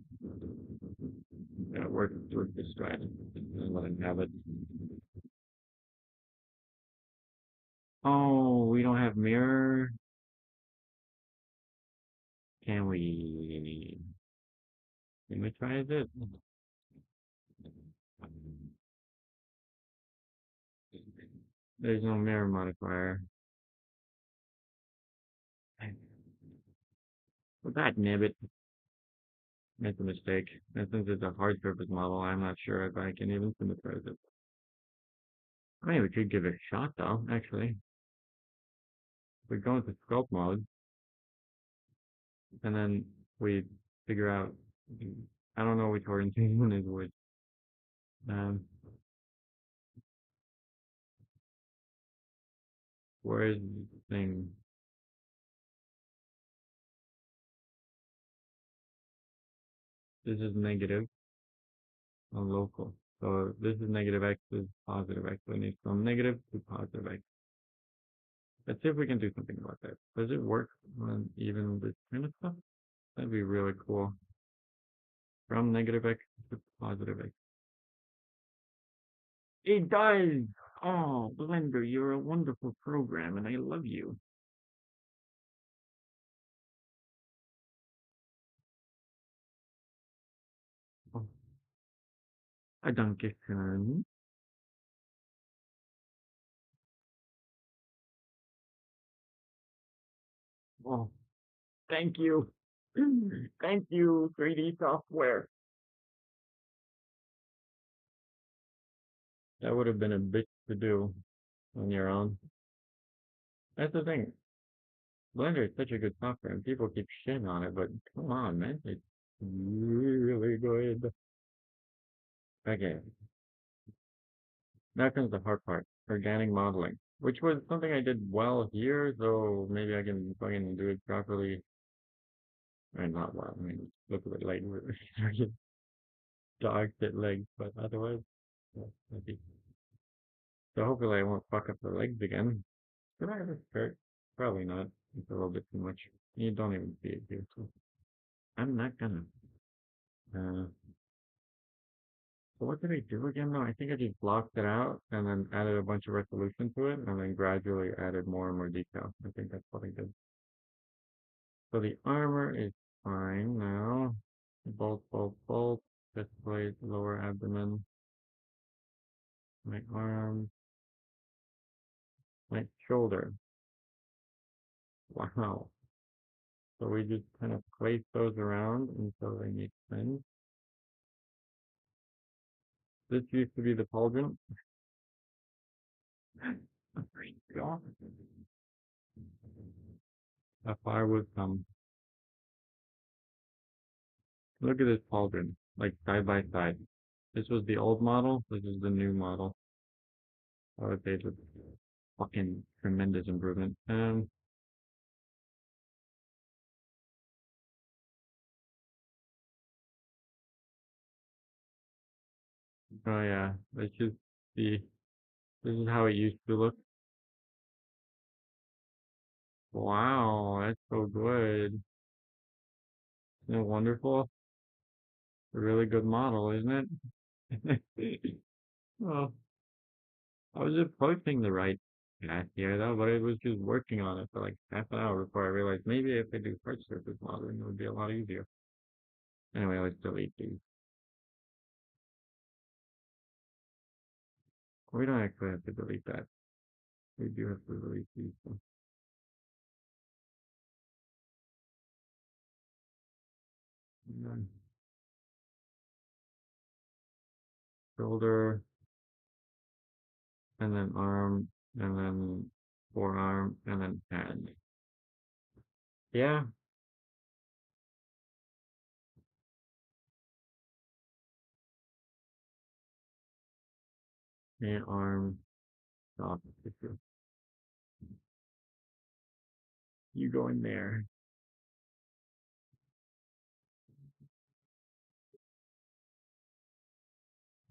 work towards the stride and let it have it. Oh, we don't have mirror. Can we? Can we try this? There's no mirror modifier. Well, God nabbit. That's a mistake. And since it's a hard surface model, I'm not sure if I can even symmetrize it. I mean, we could give it a shot though, actually. We go into sculpt mode, and then we figure out, I don't know which orientation is which. Um, where is the thing? This is negative on local. So this is negative x, this is positive x. So it needs from negative to positive x. Let's see if we can do something about that. Does it work on even this kind of stuff? That'd be really cool. From negative x to positive x. It does! Oh, Blender, you're a wonderful program and I love you. Oh, I don't get Oh, thank you. Thank you, 3D software. That would have been a bit to do on your own. That's the thing. Blender is such a good software and people keep shitting on it, but come on, man. It's really good. Okay, now comes the hard part. Organic modeling. which was something I did well here, so maybe I can fucking do it properly. Or not well, I mean, look at the leg, fucking dog shit legs, but otherwise, yeah, maybe. So hopefully I won't fuck up the legs again. Did I ever hurt? Probably not. It's a little bit too much. You don't even see it here, so I'm not gonna. Uh, so what did I do again though? I think I just blocked it out and then added a bunch of resolution to it and then gradually added more and more detail. I think that's what I did. So the armor is fine now. Bolt, bolt, bolt. Chest plate, lower abdomen, my arm, my shoulder. Wow. So we just kind of place those around until they make sense. This used to be the pauldron. A firewood come. Look at this pauldron, like side by side. This was the old model. This is the new model. I would say it's a fucking tremendous improvement. Oh yeah, let's just see. This is how it used to look. Wow, that's so good. Isn't it wonderful? A really good model, isn't it? Well, I was approaching the right path here though, but it was just working on it for like half an hour before I realized maybe if I do hard surface modeling, it would be a lot easier. Anyway, let's delete these. We don't actually have to delete that. We do have to delete these. So. Shoulder, and then arm, and then forearm, and then hand. Yeah, and arm, soft tissue. You go in there.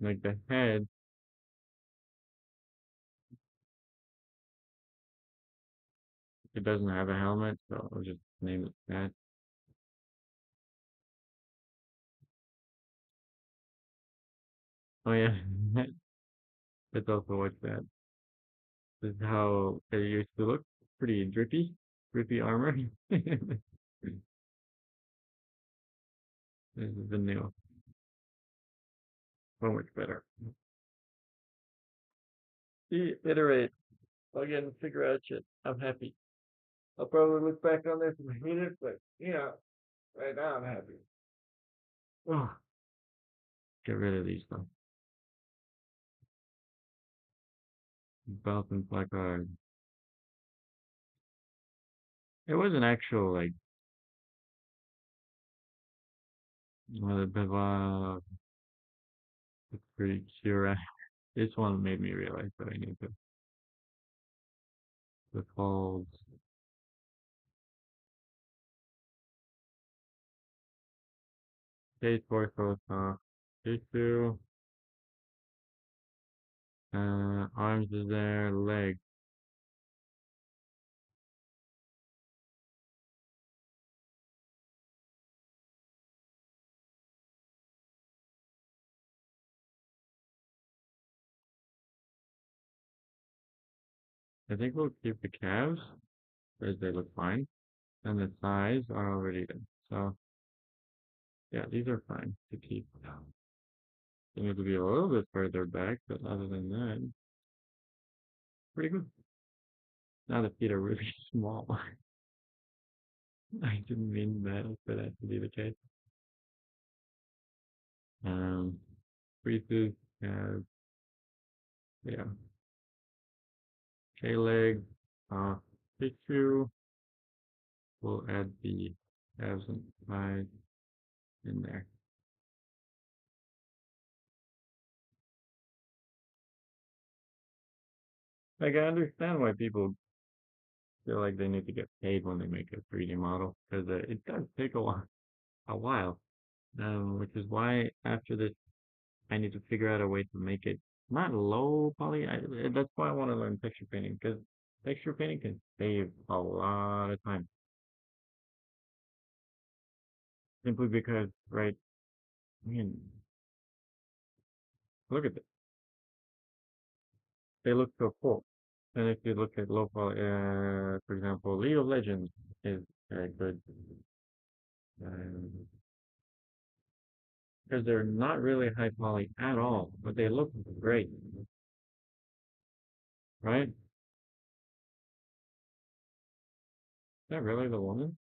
Like the head, it doesn't have a helmet, so I'll just name it that. Oh yeah, that's also what's that. This is how it used to look. Pretty drippy, drippy armor. This is the new, so much better. Iterate, again, figure out shit. I'm happy. I'll probably look back on this and hate it, but yeah, right now I'm happy. Oh, get rid of these stuff. Belt and placard. It was an actual like a bit of a pretty cure. This one made me realize that I need to the folds. Stage four soft tissue. Arms is there, leg. I think we'll keep the calves because they look fine, and the thighs are already there. So yeah, these are fine to keep. They need to be a little bit further back, but other than that, pretty good. Now the feet are really small. I didn't mean that for that to be the case. Um, creases, calves, yeah, K-leg, tissue. We'll add the calves and thighs in there. Like I understand why people feel like they need to get paid when they make a 3D model because it does take a while. Which is why after this, I need to figure out a way to make it not low poly. That's why I want to learn texture painting because texture painting can save a lot of time simply because, right? I mean, look at this. They look so cool. And if you look at low poly, for example, League of Legends is very good because they're not really high poly at all, but they look great, right? Is that really the woman?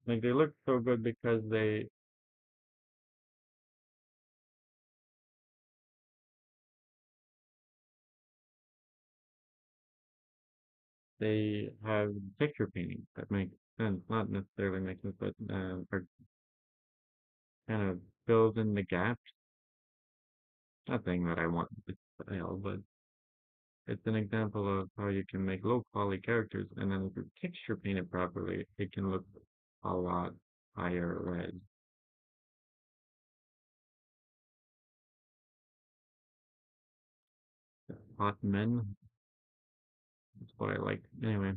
Like they look so good because they have texture painting that makes sense, not necessarily makes sense, but are kind of fills in the gaps. Not saying that I want this style, but it's an example of how you can make low quality characters, and then if you texture paint it properly, it can look a lot higher res. Hot men, that's what I like. Anyway,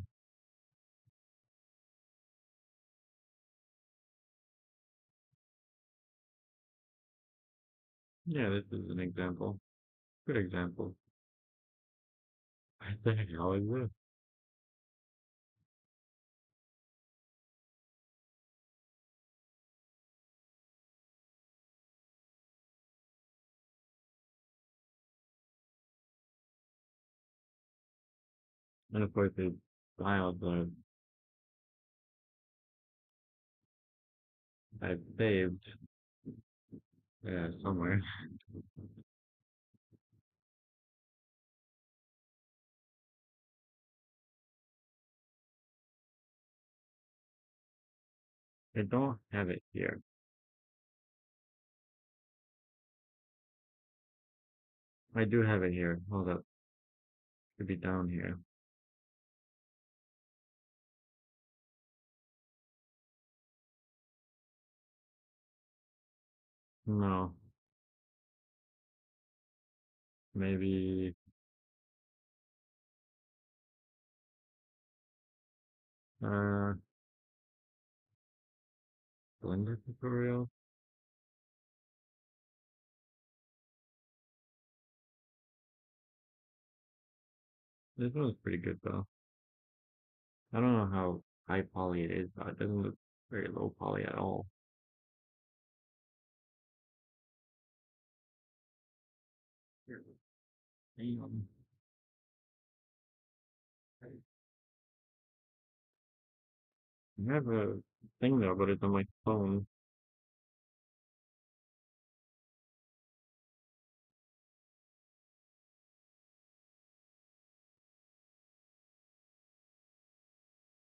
yeah, this is an example. Good example. I think how is this? And of course, the files I've saved somewhere. I don't have it here. I do have it here. Hold up. Should be down here. No, maybe uh Blender tutorial. This one's pretty good though. I don't know how high poly it is, but it doesn't look very low poly at all. Here, damn. I have a thing though, but it's on my phone.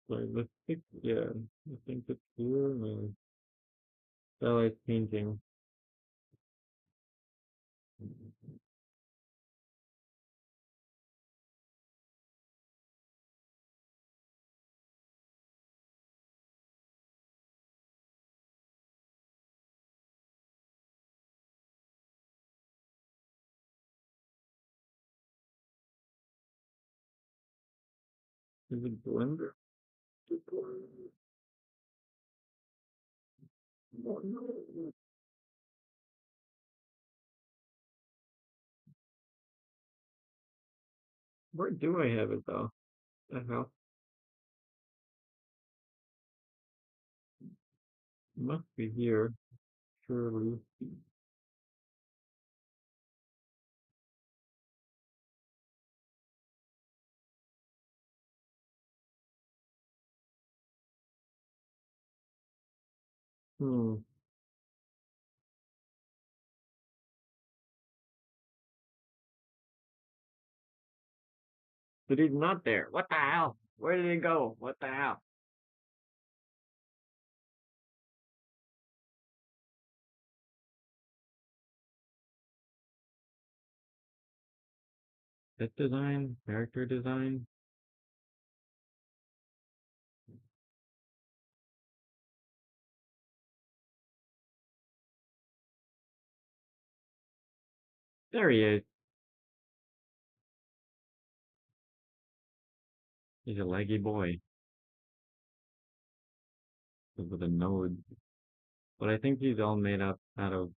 So let's pick, yeah, I think it's here. Starlight painting. Is it Blender tutorial? Oh, no. Where do I have it though? The hell? Must be here, surely. Hmm. But he's not there. What the hell? Where did he go? What the hell? set design, character design. There he is. He's a leggy boy with a node. But I think he's all made up out of,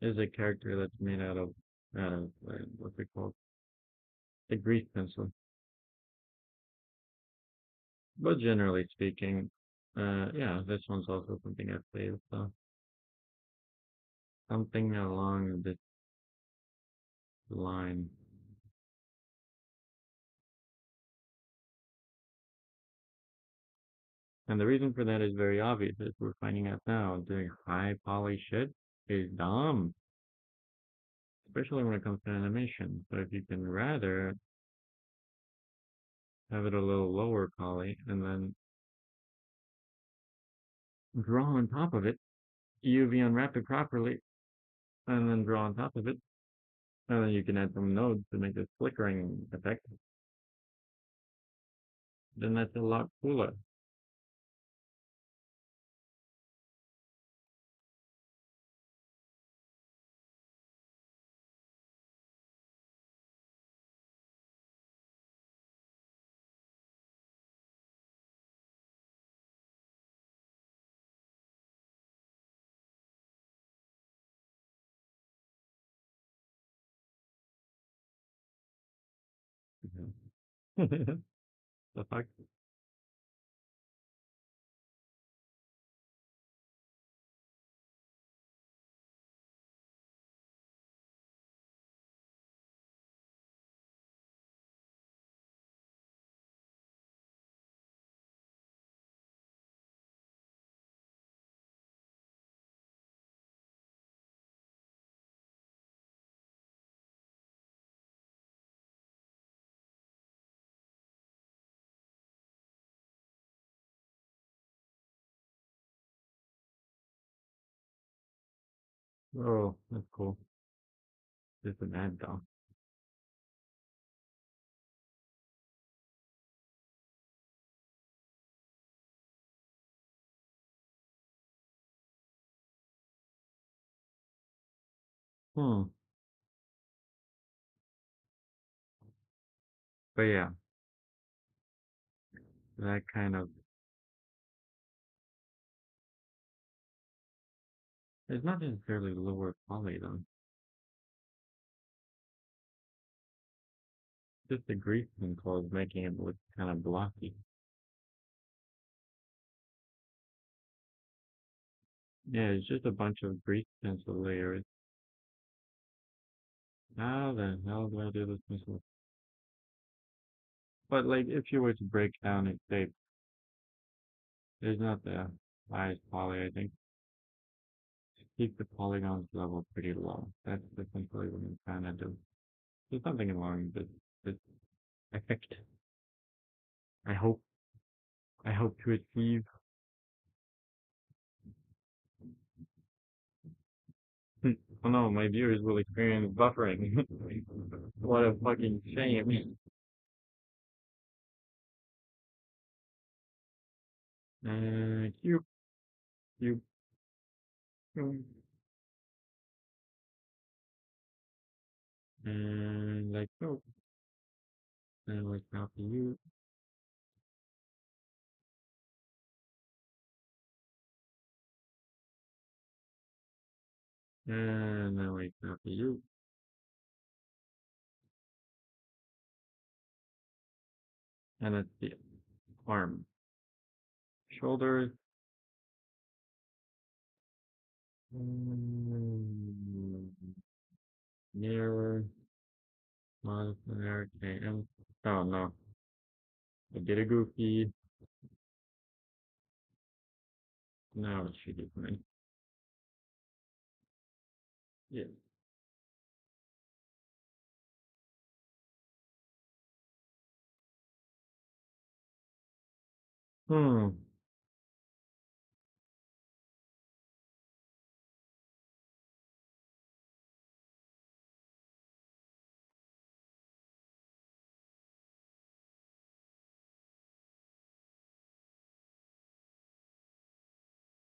is a character that's made out of what's it called? A grease pencil. But generally speaking, yeah, this one's also something I've played, so something along this line. And the reason for that is very obvious, as we're finding out now. Doing high poly shit is dumb, especially when it comes to animation. So if you can rather have it a little lower poly and then draw on top of it, UV unwrap it properly, and then draw on top of it, and then you can add some nodes to make this flickering effect, then that's a lot cooler. The fuck? Oh, that's cool. Just an ad though. Hmm. But yeah, that kind of, it's not necessarily lower poly though. Just the grease control is making it look kind of blocky. Yeah, it's just a bunch of grease pencil layers. How the hell do I do this myself? But like, if you were to break down its shape, there's not the highest poly, I think. Keep the polygons level pretty low. That's essentially what I'm trying to do. There's something along this effect. I hope I hope to achieve. Oh no, my viewers will experience buffering. What a fucking shame. Cube, cube, cube. And like so. And like copy you. And then we copy you. And it's the arm. Shoulders. Mm, Mirror. Modifier KM. Oh no. I did a goofy. Now it should be fine. Yeah. Hmm.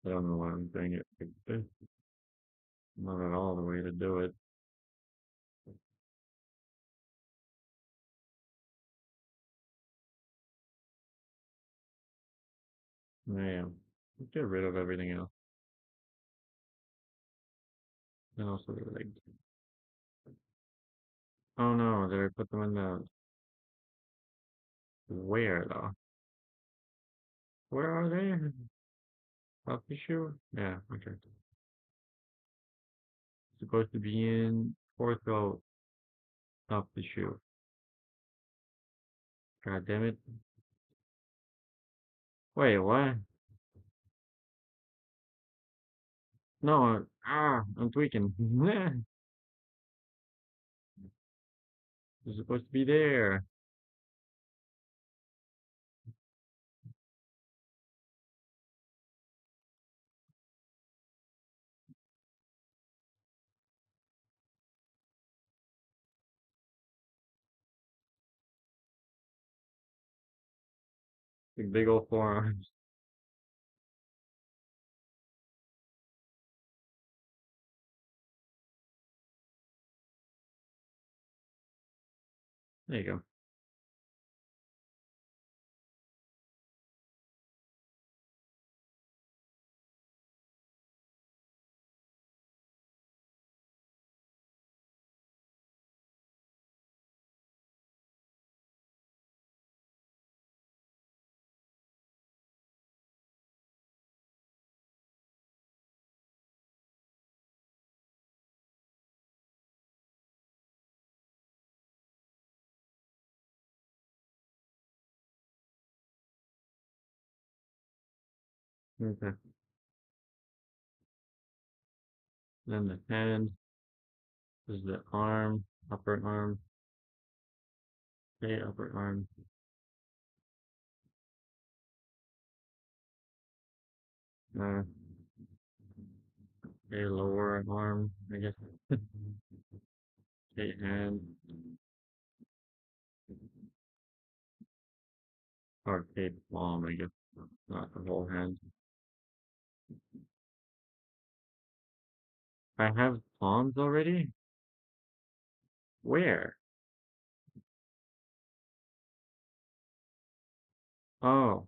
I don't know why I'm doing it like this. Not at all the way to do it. Yeah. Get rid of everything else. And also the legs. Oh no, did I put them in the where though? Where are they? Up the shoe? Yeah, okay. Supposed to be in fourth row up the shoe. God damn it. Wait, what? No, I'm tweaking. It's supposed to be there. Big old forearms. There you go. Okay. Then the hand. This is the arm, upper arm. Okay, upper arm. Uh, okay, lower arm, I guess. Okay, hand. Or okay, palm, I guess. Not the whole hand. I have palms already? Where? Oh,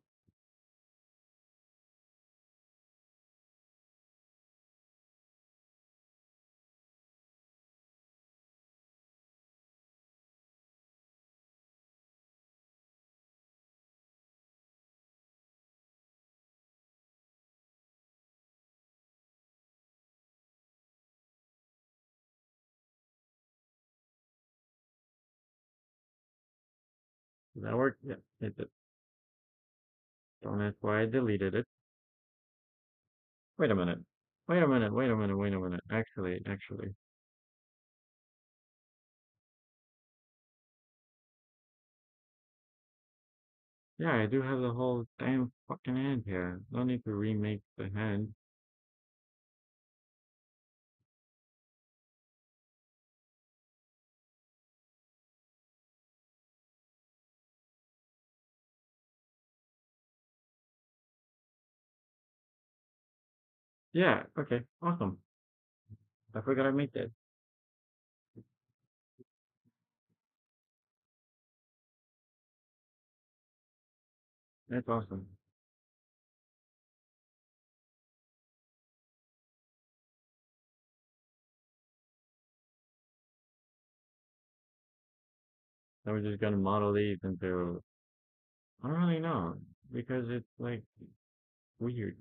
does that work? Yeah, it did. Don't ask why I deleted it. Wait a minute. Wait a minute. Wait a minute. Wait a minute. Actually. Yeah, I do have the whole damn fucking hand here. No need to remake the hand. Yeah, okay. Awesome. I forgot I made that. That's awesome. Now we're just gonna model these into, I don't really know, because it's like weird.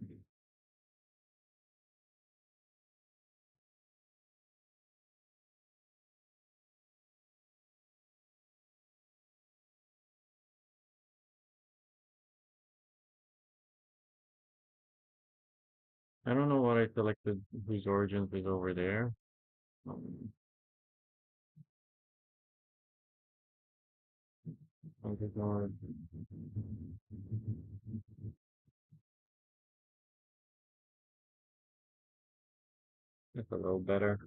I don't know what I selected, whose origins is over there. Um, I'm just going, it's a little better.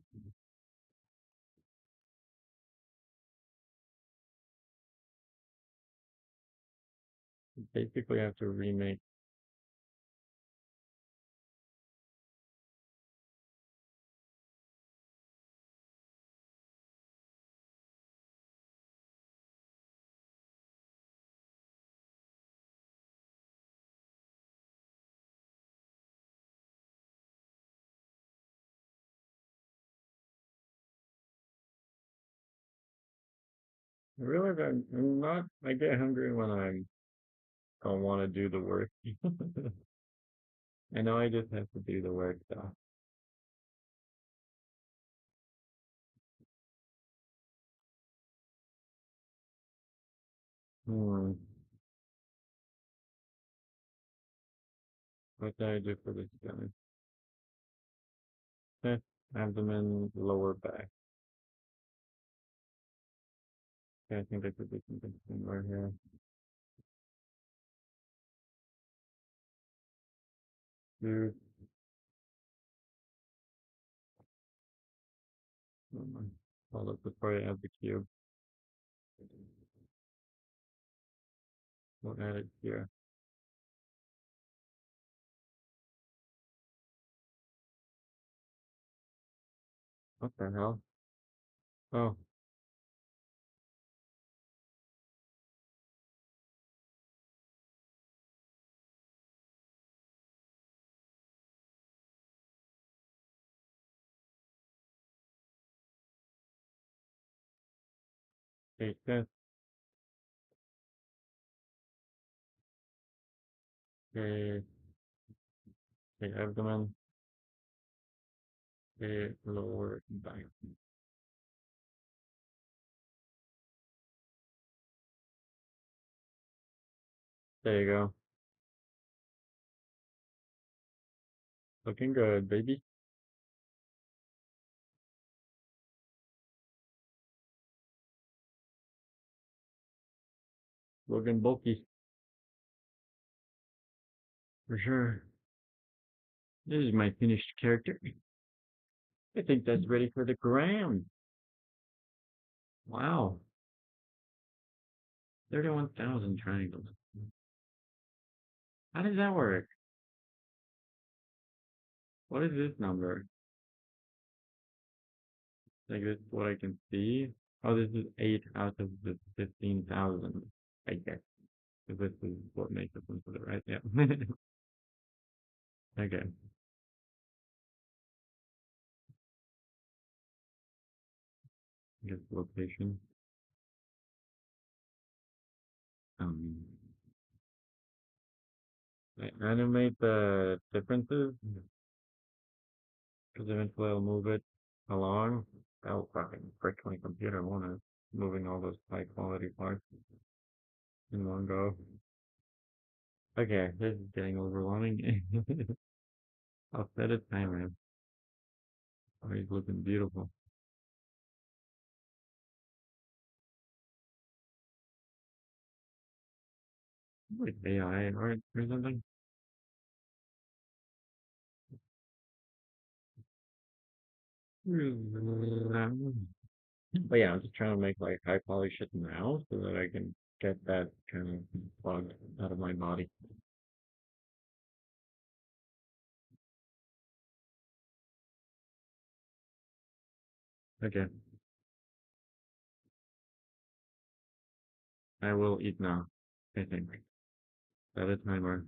Basically, I have to remake I realize I'm not, I get hungry when I don't want to do the work. I know I just have to do the work though. Hmm. What did I do for this guy? Eh, abdomen, lower back. Okay, I think I could do something similar here. Dude, hold up before I add the cube. We'll add it here. What the hell? Oh, okay, chest, okay, okay, abdomen, okay, lower back. There you go. Looking good, baby. Looking bulky, for sure. This is my finished character. I think that's ready for the gram. Wow, 31,000 triangles. How does that work? What is this number? Like this is what I can see. Oh, this is 8 out of the 15,000, I guess. Because this is what makes it into the right. Yeah. Okay. Guess location. Um, I animate the differences because eventually I'll move it along. That'll fucking break my computer, won't it? Moving all those high quality parts in one go. Okay, this is getting overwhelming. I'll set a timer. Oh, he's looking beautiful. Like AI art or something. But yeah, I'm just trying to make like high quality shit now so that I can get that kind of bug out of my body. Okay, I will eat now. I think. Set a timer,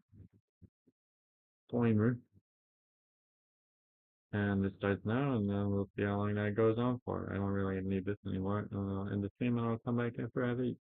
and it starts now, and then we'll see how long that goes on for. I don't really need this anymore. In the stream, and I'll come back after I've eaten.